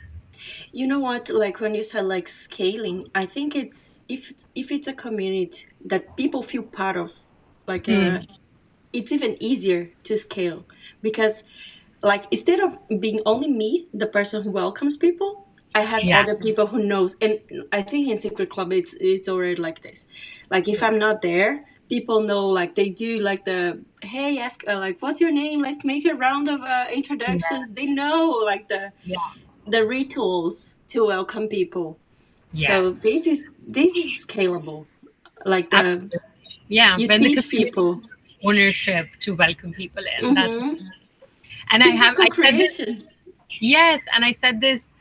You know what? Like when you said like scaling, I think it's if it's a community that people feel part of, like Hmm. it's even easier to scale, because like instead of being only me, the person who welcomes people, I have Yeah. other people who knows. And I think in Secret Club it's already like this. Like if Yeah. I'm not there, people know, like they do like the, hey, ask like what's your name, let's make a round of Yeah. introductions. They know like Yeah. the rituals to welcome people. So Yes. this is scalable. Like the Absolutely. Yeah. you When the teach community people. takes ownership to welcome people in, that's Hmm. and This is I said this. co-creation. Yes, and I said this.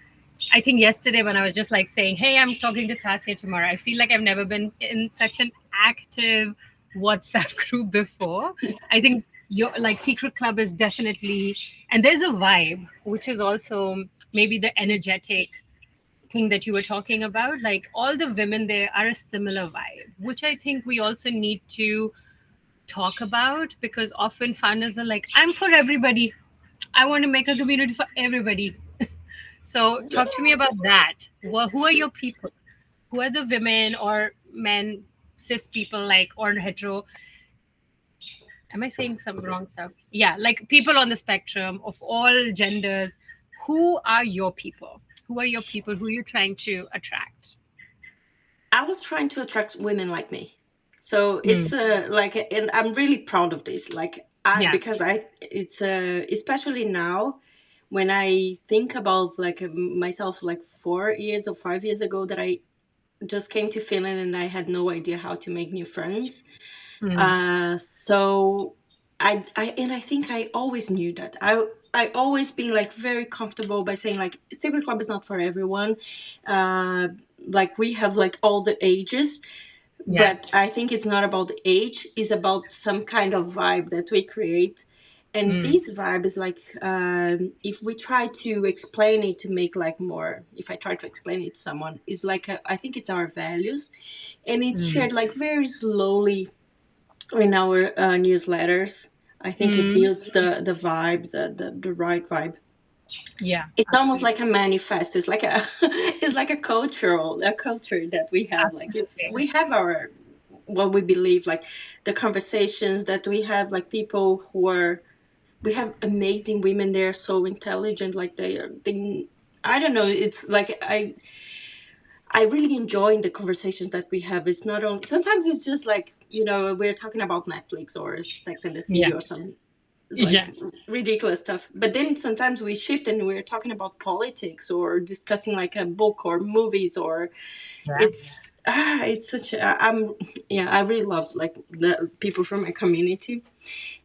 I think yesterday when I was just like saying, "Hey, I'm talking to Tassia tomorrow." I feel like I've never been in such an active WhatsApp group before. I think your like Secret Club is definitely, and there's a vibe, which is also maybe the energetic thing that you were talking about. Like all the women there are a similar vibe, which I think we also need to talk about because often founders are like, I'm for everybody. I want to make a community for everybody. So Yeah. talk to me about that. Who are your people? Who are the women or men, cis people like or hetero? Am I saying some wrong stuff? Yeah, like people on the spectrum of all genders. Who are your people? Who are your people? Who are you trying to attract? I was trying to attract women like me. So Hmm. it's like, and I'm really proud of this. Like Yeah. because it's especially now when I think about like myself, like 4 years or 5 years ago, that I just came to Finland and I had no idea how to make new friends. Hmm. So I think I always knew that. I always been like very comfortable by saying like Secret Club is not for everyone. Uh, like we have like all the ages, Yeah. but I think it's not about the age. It's about some kind of vibe that we create, and Mm, this vibe is like if we try to explain it to make like more. If I try to explain it to someone, it's like I think it's our values, and it's mm, shared like very slowly in our newsletters. I think it mm. builds the vibe, the right vibe. Yeah, It's almost absolutely. like a manifesto. It's like a it's like a culture that we have. Like it's Absolutely. we have our what we believe, like the conversations that we have, like people who are we have amazing women. They're so intelligent. Like they I don't know. It's like I really enjoy the conversations that we have. It's not only sometimes it's just like we're talking about Netflix or Sex and the City Yeah. or some Yeah. like ridiculous stuff. But then sometimes we shift and we're talking about politics or discussing like a book or movies or Yeah. it's such I'm yeah I really love like the people from my community.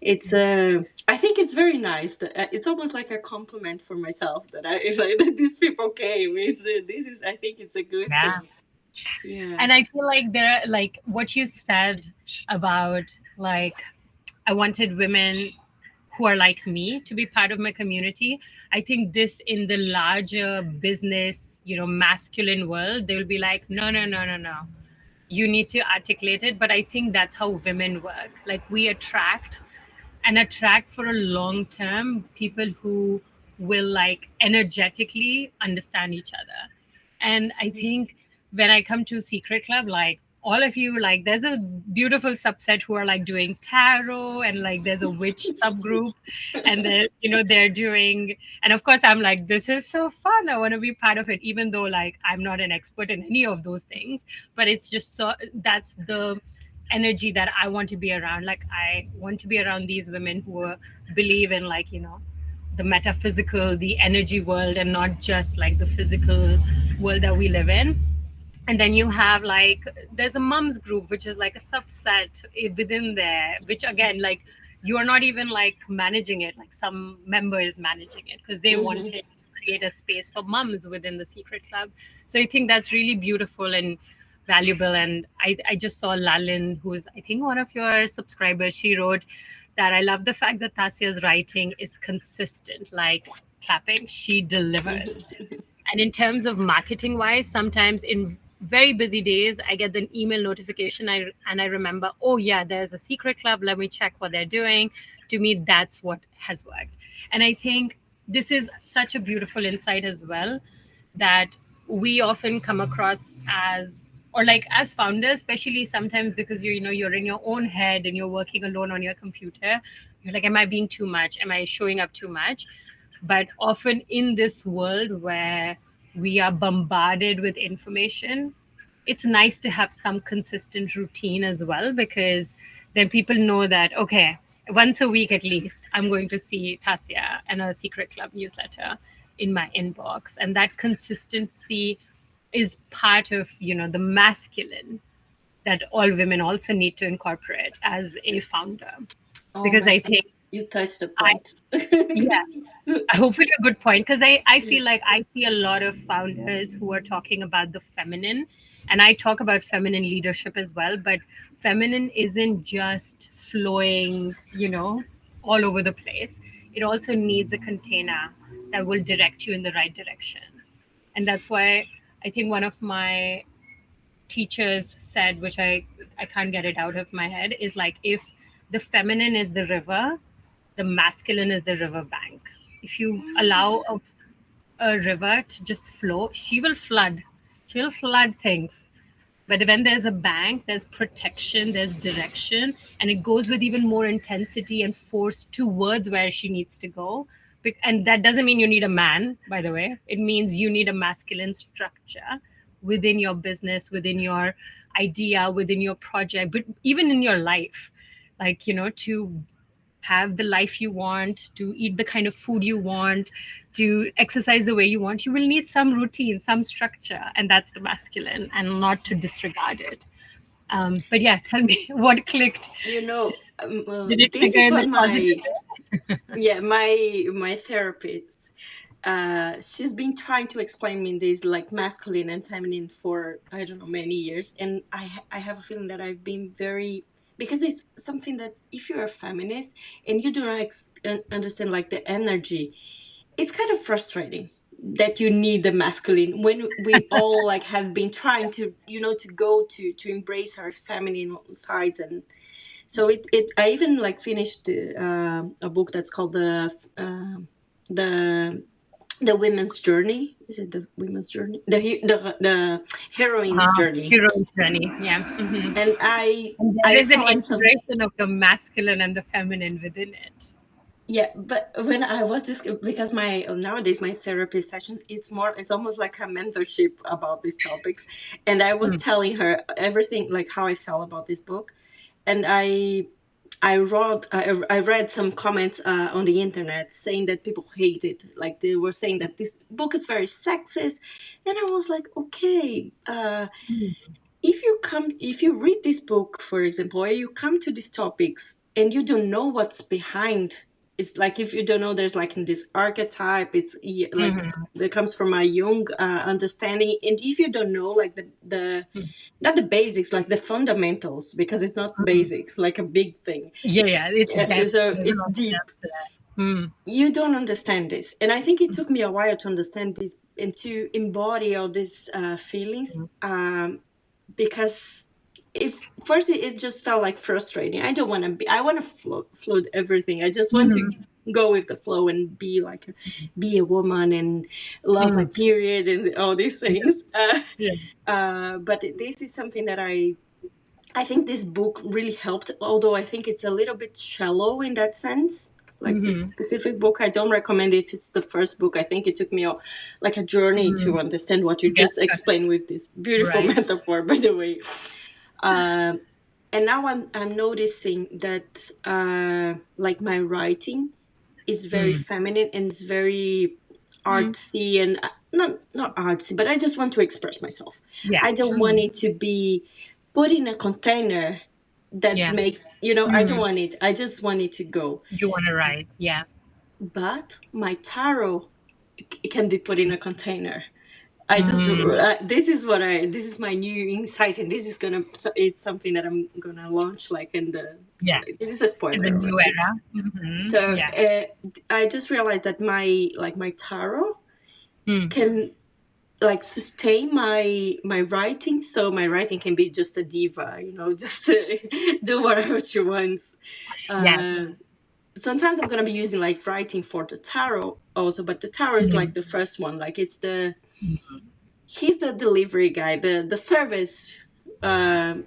It's I think it's very nice that it's almost like a compliment for myself that I like that these people came. It's this is I think it's a good Yeah. thing. Yeah. And I feel like there are like what you said about like I wanted women who are like me to be part of my community. I think this in the larger business, masculine world, they'll be like, no, no, no, no, no. You need to articulate it. But I think that's how women work. Like we attract for a long term people who will like energetically understand each other. And I think when I come to Secret Club, like all of you, like there's a beautiful subset who are like doing tarot, and like there's a witch subgroup, and then they're doing, and of course I'm like, this is so fun, I want to be part of it, even though like I'm not an expert in any of those things. But it's just so that's the energy that I want to be around. Like I want to be around these women who believe in like, the metaphysical, the energy world, and not just like the physical world that we live in. And then you have like there's a mums group, which is like a subset within there, which again, like you are not even like managing it, like some member is managing it because they Hmm. wanted to create a space for mums within the Secret Club. So I think that's really beautiful and valuable. And I just saw Lalin, who's I think one of your subscribers, she wrote that I love the fact that Tassia's writing is consistent, like clapping, she delivers. And in terms of marketing wise, sometimes in very busy days, I get an email notification and I remember, oh, yeah, there's a Secret Club. Let me check what they're doing. To me, that's what has worked. And I think this is such a beautiful insight as well, that we often come across as, or like as founders, especially sometimes because you're in your own head and you're working alone on your computer. You're like, am I being too much? Am I showing up too much? But often in this world where we are bombarded with information, it's nice to have some consistent routine as well, because then people know that, okay, once a week at least, I'm going to see Tassia and a Secret Club newsletter in my inbox. And that consistency is part of, the masculine that all women also need to incorporate as a founder. Oh Because my I God, think you touched the I, point. yeah, hopefully a good point, because I feel like I see a lot of founders who are talking about the feminine, and I talk about feminine leadership as well. But feminine isn't just flowing, all over the place. It also needs a container that will direct you in the right direction. And that's why I think one of my teachers said, which I can't get it out of my head, is like, if the feminine is the river, the masculine is the river bank. If you allow a river to just flow, she'll flood things. But when there's a bank, there's protection, there's direction, and it goes with even more intensity and force towards where she needs to go. And that doesn't mean you need a man, by the way. It means you need a masculine structure within your business, within your idea, within your project, but even in your life. Like, to have the life you want, to eat the kind of food you want, to exercise the way you want, you will need some routine, some structure, and that's the masculine, and not to disregard it. But yeah, tell me what clicked. You know, Did it this trigger is in what the positive my therapist, she's been trying to explain me this like masculine and feminine for I don't know many years, and I have a feeling that I've been very, because it's something that if you're a feminist and you do not understand like the energy, it's kind of frustrating that you need the masculine when we all like have been trying to to go to embrace our feminine sides. And so it I even like finished a book that's called the the women's journey. Is it the women's journey? The heroine's journey. hero's journey? Yeah. And And I there is an saw like some, integration of the masculine and the feminine within it. yeah, but when I was this, because my nowadays my therapy sessions, it's almost like a mentorship about these topics. And I was Mm. telling her everything, like how I felt about this book. And I read some comments on the internet saying that people hate it, like they were saying that this book is very sexist. And I was like, okay, if you read this book, for example, or you come to these topics and you don't know what's behind, it's like if you don't know there's like in this archetype, it's like Mhm. that comes from a Jung understanding. And if you don't know like the not the basics, like the fundamentals, because it's not Mhm. basics like a big thing. Yeah, yeah, it's Yeah, depth. so There's a it's lot of deep. depth to that. Mm. You don't understand this, and I think it took me a while to understand this and to embody all these feelings, because if first it just felt like frustrating. I don't want to be, I want to float everything. I just want to Mhm. go with the flow and be like be a woman and love my Mm. period and all these Yeah, things. yeah. But this is something that I think this book really helped, although I think it's a little bit shallow in that sense. Like this Mm-hmm. specific book, I don't recommend it if it's the first book. I think it took me like a journey to Mm. understand what To you get just explained with this beautiful right. metaphor, by the way. Um, and now I'm noticing that like my writing is very Mm. feminine and it's very Mm. artsy and not artsy, but I just want to express myself. Yeah. I don't want Mm. it to be put in a container that Yeah. makes I don't Mm. want it. I just want it to go. You want to write. Yeah. But my tarot it can be put in a container. I just Mm. this is my new insight, and this is gonna it's something that I'm gonna launch like in the Yeah. this is a In the spoiler new already. era. Mm-hmm. So Yeah. I just realized that my tarot Mm. can like sustain my writing, so my writing can be just a diva, just do whatever she wants. Yeah. uh, Sometimes I'm gonna be using like writing for the tarot also, but the tarot is Mm. like the first one, like it's the he's the delivery guy, the service, um,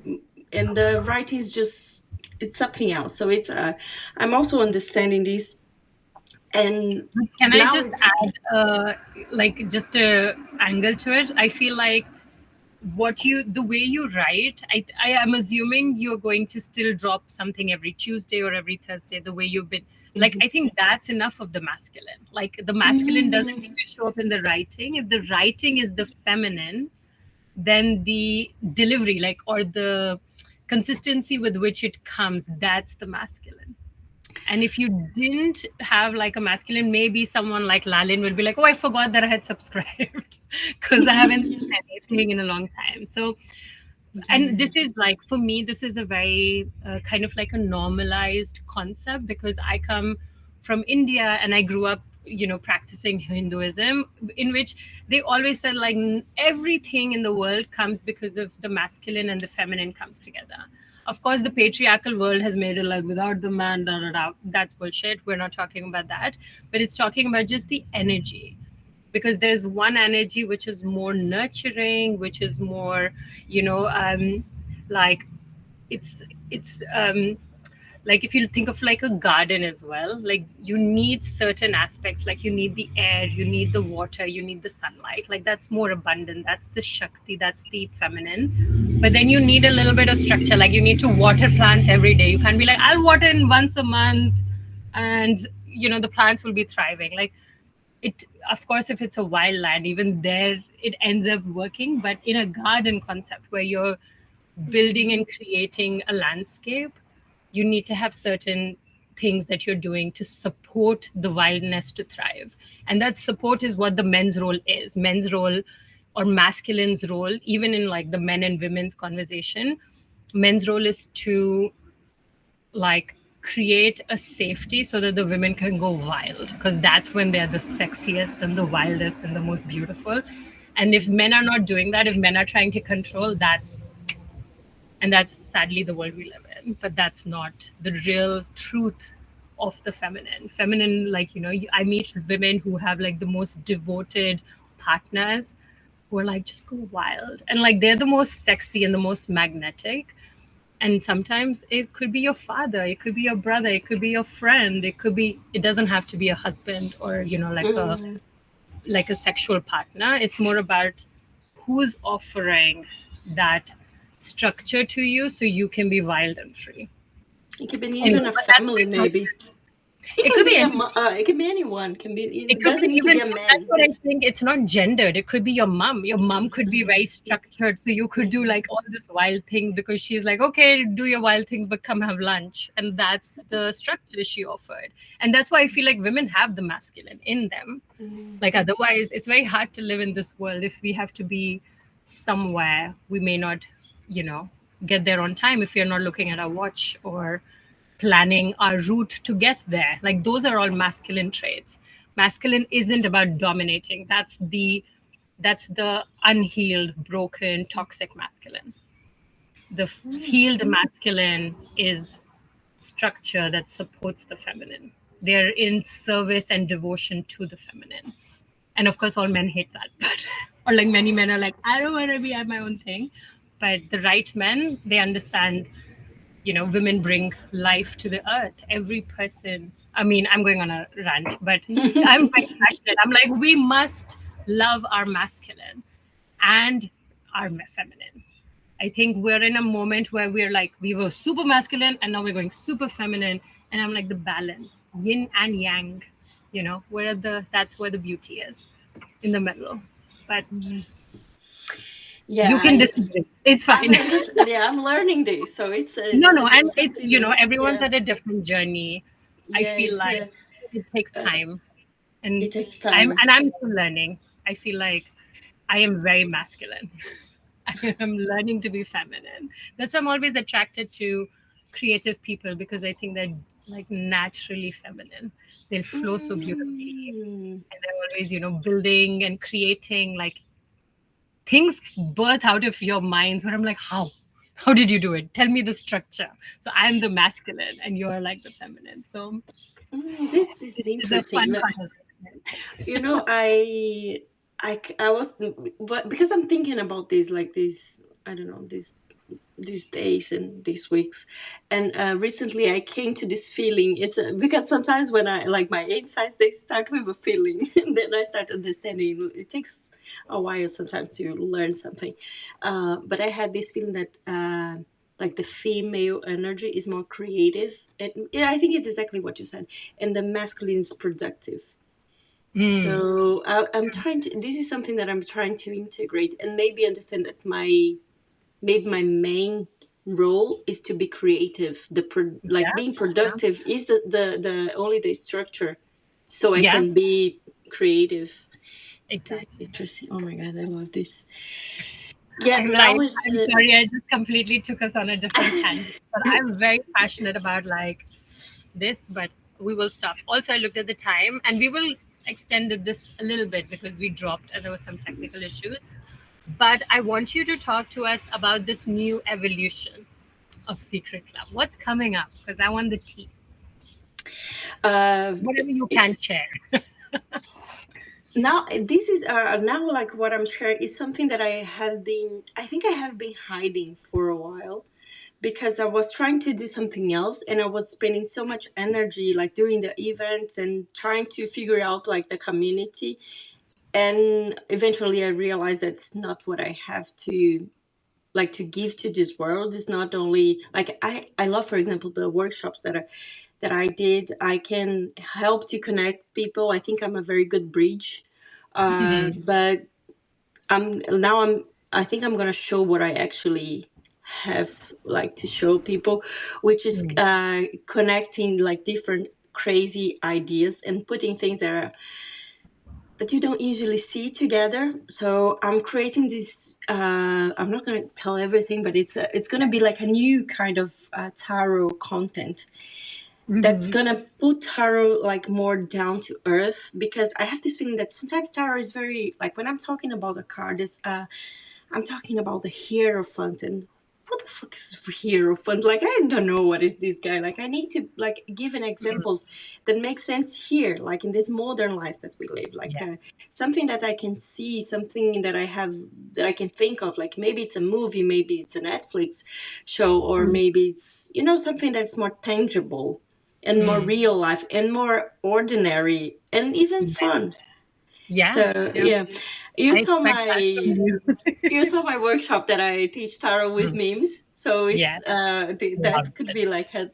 and the writing is just it's something else. So it's I'm also understanding this, and Can I now just it's add, like, just a angle to it? I feel like the way you write, I am assuming you're going to still drop something every Tuesday or every Thursday, the way you've been. Like, Mhm. I think that's enough of the masculine. Like, the masculine doesn't need Mm, to show up in the writing. If the writing is the feminine, then the delivery, like, or the consistency with which it comes, that's the masculine. And if you didn't have like a masculine, maybe someone like Lalin will be like, oh, I forgot that I had subscribed because I haven't seen anything in a long time. So, and yeah. this is like, for me, this is a very kind of like a normalized concept because I come from India and I grew up, practicing Hinduism, in which they always said like everything in the world comes because of the masculine and the feminine comes together. Of course, the patriarchal world has made it like without the man, da da da. That's bullshit. We're not talking about that, but it's talking about just the energy, because there's one energy which is more nurturing, which is more, like, it's like, if you think of like a garden as well, like you need certain aspects, like you need the air, you need the water, you need the sunlight, like that's more abundant, that's the shakti, that's the feminine. But then you need a little bit of structure, like you need to water plants every day. You can't be like, I'll water in once a month and the plants will be thriving. Like, it, of course, if it's a wild land, even there it ends up working. But in a garden concept where you're building Mhm. and creating a landscape, you need to have certain things that you're doing to support the wildness to thrive. And that support is what the men's role is. Men's role or masculine's role, even in like the men and women's conversation, men's role is to like create a safety so that the women can go wild, because that's when they're the sexiest and the wildest and the most beautiful. And if men are not doing that, if men are trying to control, that's sadly the world we live in. But that's not the real truth of the feminine. Like, I meet women who have like the most devoted partners who are like, just go wild, and like they're the most sexy and the most magnetic. And sometimes it could be your father, it could be your brother, it could be your friend, it doesn't have to be a husband or like a sexual partner. It's more about who's offering that structure to you so you can be wild and free. It could be even a family, maybe. It could be it can be anyone. It doesn't need to be a man. That's what I think. It's not gendered. It could be your mom. Your mom could be very structured, so you could do like all this wild thing because she's like, okay, do your wild things, but come have lunch, and that's the structure she offered. And that's why I feel like women have the masculine in them. Like otherwise, it's very hard to live in this world if we have to be somewhere. We may not, get there on time if we're not looking at our watch or planning our route to get there. Like those are all masculine traits. Masculine isn't about dominating. That's the unhealed, broken, toxic masculine. The healed masculine is structure that supports the feminine. They're in service and devotion to the feminine. And of course, all men hate that. But or like many men are like, I don't want to be at my own thing. But the right men, they understand, women bring life to the earth. Every person, I mean, I'm going on a rant, but I'm very passionate. I'm like, we must love our masculine and our feminine. I think we're in a moment where we're like, we were super masculine and now we're going super feminine. And I'm like, the balance, yin and yang, that's where the beauty is, in the middle. But yeah, you can disagree. It's fine. I'm learning this, so it's no, and it's everyone's at a different journey. I feel like it takes time, and it takes time. I'm still learning. I feel like I am very masculine. I am learning to be feminine. That's why I'm always attracted to creative people, because I think they're like naturally feminine. They'll flow so beautifully, and they're always building and creating like things birth out of your minds where I'm like, how did you do it? Tell me the structure. So I'm the masculine and you're like the feminine. So this is interesting. I was, but because I'm thinking about this, like this, I don't know, these days and these weeks, and recently I came to this feeling. It's because sometimes when I like my insights, they start with a feeling, and then I start understanding. It takes a while sometimes to learn something, but I had this feeling that like the female energy is more creative, and yeah, I think it's exactly what you said, and the masculine is productive. So I'm trying to. This is something that I'm trying to integrate, and maybe understand that maybe my main role is to be creative. Being productive is the only the structure, so I can be creative. Exactly. This is interesting. Oh my god, I love this. Yeah, I'm sorry, I just completely took us on a different tangent. But I'm very passionate about like this, but we will stop. Also, I looked at the time and we will extend this a little bit because we dropped and there were some technical issues. But I want you to talk to us about this new evolution of Secret Club. What's coming up? Because I want the tea. Whatever you can share. Now this is now like what I'm sharing is something that I think I have been hiding for a while, because I was trying to do something else and I was spending so much energy like doing the events and trying to figure out like the community, and eventually I realized that's not what I have to like to give to this world. Is not only like I love, for example, the workshops that I did. I can help to connect people. I think I'm a very good bridge. But I think I'm gonna show what I actually have like to show people, which is Mm. connecting like different crazy ideas and putting things that you don't usually see together. So I'm creating this. I'm not going to tell everything, but it's going to be like a new kind of tarot content that's Mm-hmm. gonna put tarot like more down to earth, because I have this feeling that sometimes tarot is very like, when I'm talking about a card, is I'm talking about the Hierophant, and what the fuck is Hierophant? Like, I don't know what is this guy. Like, I need to like give an Mm. examples that make sense here, like in this modern life that we live. Like, Yeah. something that I can see, something that I have, that I can think of. Like, maybe it's a movie, maybe it's a Netflix show, or Mm. maybe it's something that's more tangible and more Mm. real life and more ordinary and even Yeah. fun. Yeah. So Yeah. yeah, you I saw expect that from my you. you saw my workshop that I teach tarot with Mm. memes. So it's Yes. that Love could it. be like a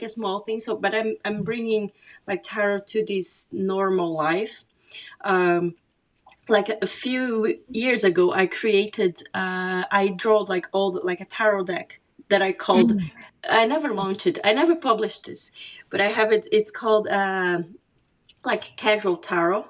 small thing. So, but I'm bringing like tarot to this normal life. Um, like a few years ago, I created I drew like like a tarot deck that I called. Mm. I never launched it. I never published this, but I have it. It's called like casual tarot,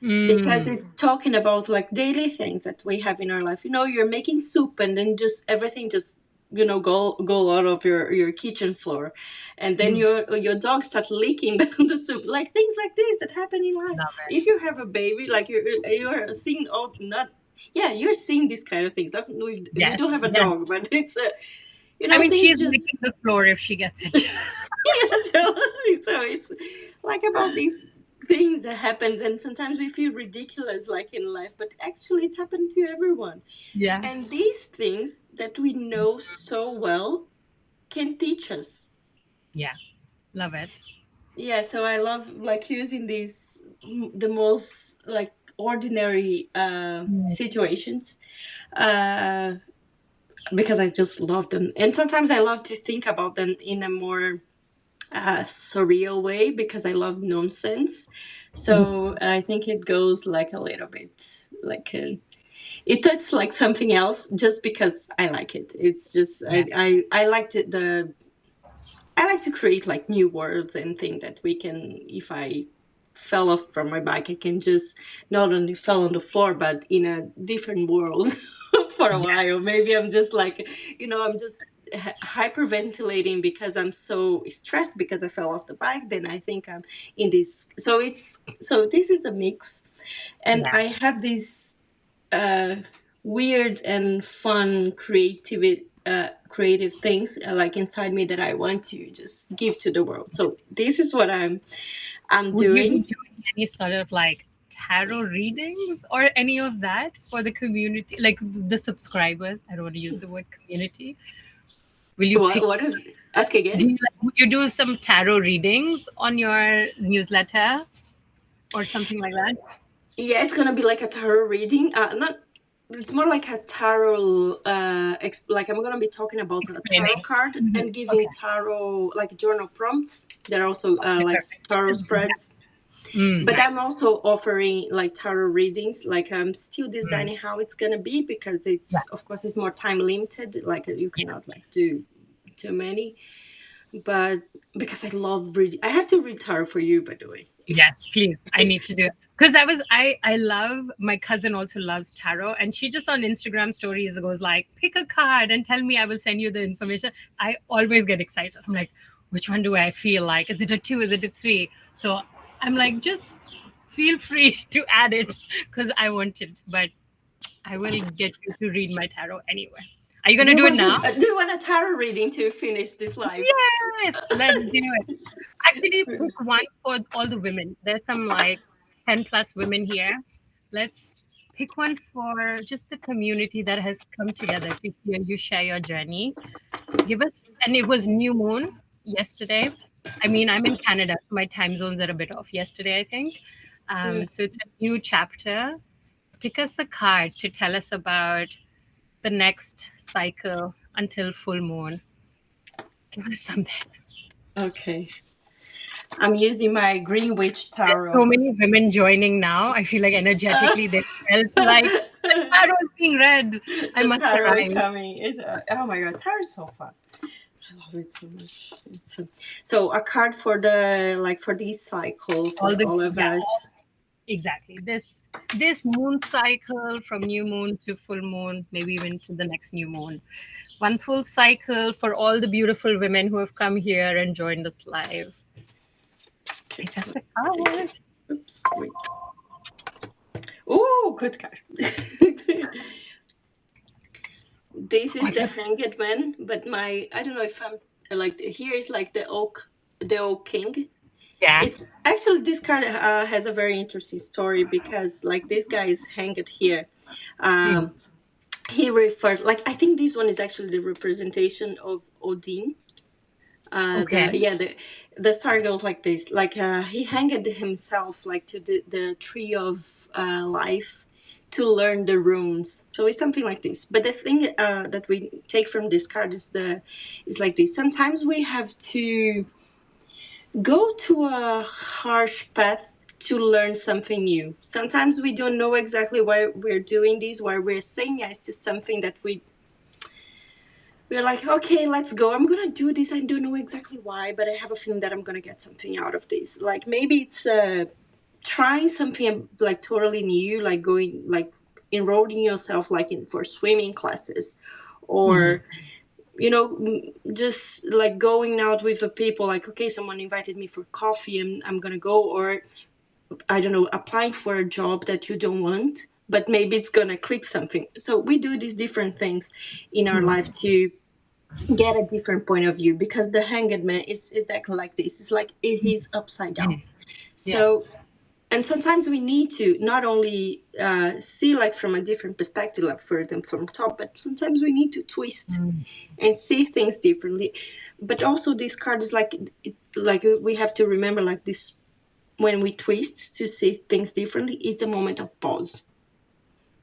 because Mm. it's talking about like daily things that we have in our life. You're making soup, and then just everything just go out of your kitchen floor, and then Mm. your dog starts licking the soup, like things like this that happen in life. Love it. If you have a baby, like you're seeing all not yeah, you're seeing these kind of things. You Yes. don't have a Yes. dog, but it's I mean, things she's just licking the floor if she gets it. yeah, so it's like about these things that happens, and sometimes we feel ridiculous like in life, but actually it's happened to everyone. Yeah. And these things that we know so well can teach us. Yeah. Love it. Yeah, so I love like using these the most like ordinary Mm. situations, uh because I just love them, and sometimes I love to think about them in a more surreal way, because I love nonsense. So I think it goes like a little bit like it touched like something else just because I like it. It's just Yeah. I liked it. I like to create like new worlds and think that we can. If I fell off from my bike, I can just not only fell on the floor, but in a different world for a Yeah. while. Maybe I'm just like, I'm just hyperventilating because I'm so stressed because I fell off the bike. Then I think I'm in this. So this is the mix, and Yeah. I have this uh, weird and fun creative things like inside me that I want to just give to the world. So this is what I'm Would you be doing. doing any sort of like tarot readings or any of that for the community, like the subscribers? I don't want to use the word community. Will you pick? What is ask Do again? you, would you do some tarot readings on your newsletter or something like that? Yeah, it's gonna be like a tarot reading. Not. It's more like a tarot. Like I'm gonna be talking about a tarot Explaining. card Mhm. and giving Okay. tarot like journal prompts. There are also Okay. like Perfect. tarot Just do that. spreads. But Right. I'm also offering like tarot readings. Like I'm still Mm. designing how it's gonna be, because Right. it's of course it's more time limited. Like you Yeah. cannot like do too many. But because I love reading, I have to read tarot for you, by the way. Yes, please. I need to do it because I love, my cousin also loves tarot, and she just on Instagram stories goes like, pick a card and tell me, I will send you the information. I always get excited. I'm like, which one do I feel like? Is it a 2? Is it a 3? So I'm like, just feel free to add it because I want it, but I will get you to read my tarot anyway. Are you Do gonna you do it want now? to? Do you want a tarot reading to finish this live? Yes, let's do it. Actually, pick one for all the women. There's some like 10 plus women here. Let's pick one for just the community that has come together to hear you share your journey. Give us, and it was new moon yesterday. I mean, I'm in Canada. So my time zones are a bit off yesterday, I think. Mm. So it's a new chapter. Pick us a card to tell us about the next cycle until full moon. Give us something. Okay. I'm using my Green Witch There's so tarot. many women joining now. I feel like Uh, energetically they felt like Tarot's being read. I The must tarot is arrive. coming. It's oh my god, tarot is so fun. I love it so much. So a card for the like for this cycle All for the all of yeah, us. exactly. This moon cycle from new moon to full moon, maybe even to the next new moon. One full cycle for all the beautiful women who have come here and joined us live. Okay, Pick up the take it. card. Oops, wait. Oh, good card. This Oh, is the Hanged Man, but my I don't know if I'm like here is like the oak king. yeah. It's actually this card has a very interesting story because like this guy is hanged here. Hmm. Um, he refers like I think this one is actually the representation of Odin. Okay. The story goes like this: like he hanged himself like to the tree of life to learn the runes. So it's something like this. But the thing that we take from this card is like this. Sometimes we have to go to a harsh path to learn something new. Sometimes we don't know exactly why we're doing this, why we're saying yes to something that we're like, okay, let's go. I'm gonna do this. I don't know exactly why, but I have a feeling that I'm gonna get something out of this. Like maybe it's trying something like totally new, like going like enrolling yourself like in for swimming classes, Hmm. or just like going out with the people. Like okay, someone invited me for coffee, and I'm gonna go, or I don't know, applying for a job that you don't want, but maybe it's gonna click something. So we do these different things in our Hmm. life to get a different point of view because the hanged man is exactly like this. It's like it is upside down. Yeah. So and sometimes we need to not only see like from a different perspective like further from top, but sometimes we need to twist Hmm. and see things differently. But also this card is like like we have to remember like this when we twist to see things differently, it's a moment of pause.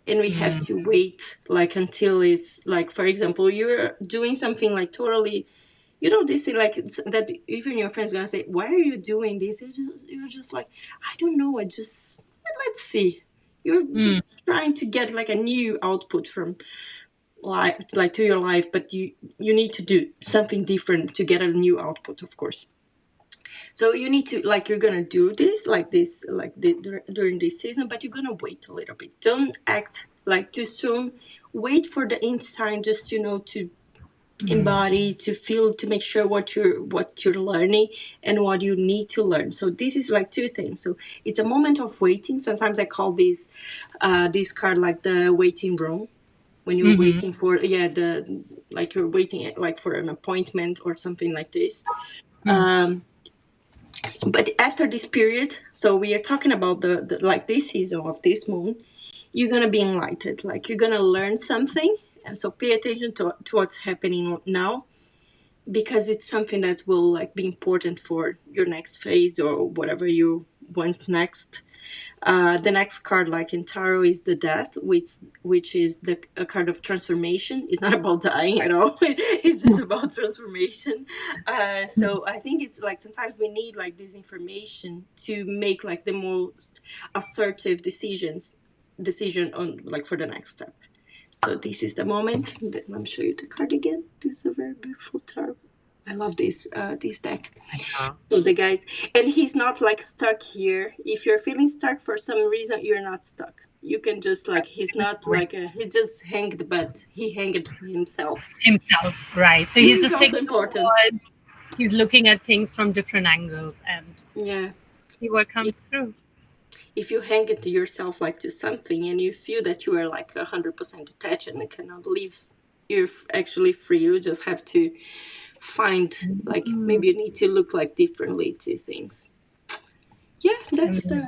And we have Hmm. to wait like until it's like, for example, you're doing something like totally, this thing like that even your friends gonna say, why are you doing this? You're just like, I don't know, I just, let's see. You're Hmm. just trying to get like a new output from life, like to your life, but you need to do something different to get a new output, of course. So you need to like you're gonna do this like during this season, but you're gonna wait a little bit. Don't act like too soon. Wait for the insight, just to Hmm. embody, to feel, to make sure what you're learning and what you need to learn. So this is like two things. So it's a moment of waiting. Sometimes I call this card like the waiting room. When you're Hmm. waiting for the like you're waiting like for an appointment or something like this. Hmm. But after this period, so we are talking about the like this season of this moon, you're gonna be enlightened. Like you're gonna learn something, and so pay attention to what's happening now, because it's something that will like be important for your next phase or whatever you want next. The next card, like in tarot, is the death, which is a card of transformation. It's not about dying at all. It's just about transformation. So I think it's like sometimes we need like this information to make like the most assertive decision on like for the next step. So this is the moment. Let me show you the card again. This is a very beautiful tarot. I love this deck. Uh, So the guys, and he's not like stuck here. If you're feeling stuck for some reason, you're not stuck. You can just like he's not like he just hanged, but he hanged himself. Himself, right? So This he's is just also taking a important. pause. He's looking at things from different angles and Yeah. see what If, comes through. if you hang it to yourself like to something and you feel that you are like 100% attached and cannot leave, you're actually free. You just have to find like Mm. maybe you need to look like differently to things. Yeah, that's Amazing.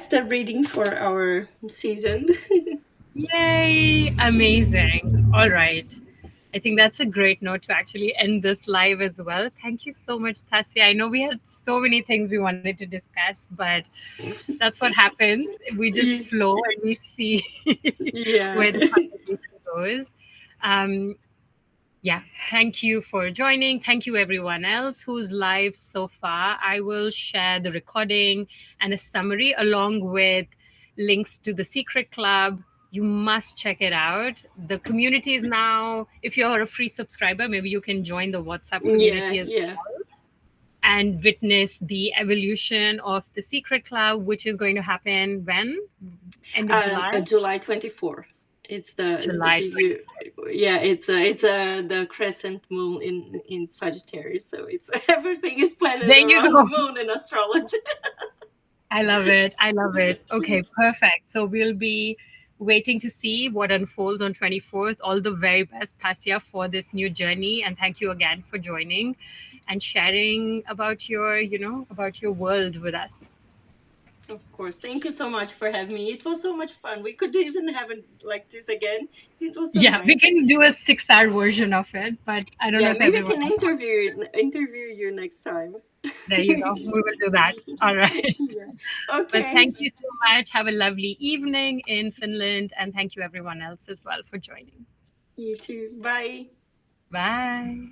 the reading for our season. Yay! Amazing. All right. I think that's a great note to actually end this live as well. Thank you so much, Tassia. I know we had so many things we wanted to discuss, but that's what happens. We just flow and we see Yeah. where the conversation goes. Um, yeah, thank you for joining. Thank you, everyone else who's live so far. I will share the recording and a summary along with links to the Secret Club, You must check it out. The community is now, if you're a free subscriber, maybe you can join the WhatsApp Yeah, community as yeah. well and witness the evolution of the Secret Club, which is going to happen when? End of July? July 24th. It's the July big 24th. yeah, it's the crescent moon in Sagittarius, so it's everything is planned There you around the go. moon in astrology. I love it. I love it. Okay, perfect. So we'll be waiting to see what unfolds on 24th. All the very best, Tassia, for this new journey. And thank you again for joining and sharing about your, about your world with us. Of course. Thank you so much for having me. It was so much fun. We could even have it like this again. It was so Yeah, we nice. can do a 6-hour version of it, but I don't know Yeah, if maybe I everyone can will. interview you next time. There you go. We will do that. All right. Yeah. But Okay. thank you so much. Have a lovely evening in Finland. And thank you, everyone else, as well, for joining. You too. Bye. Bye.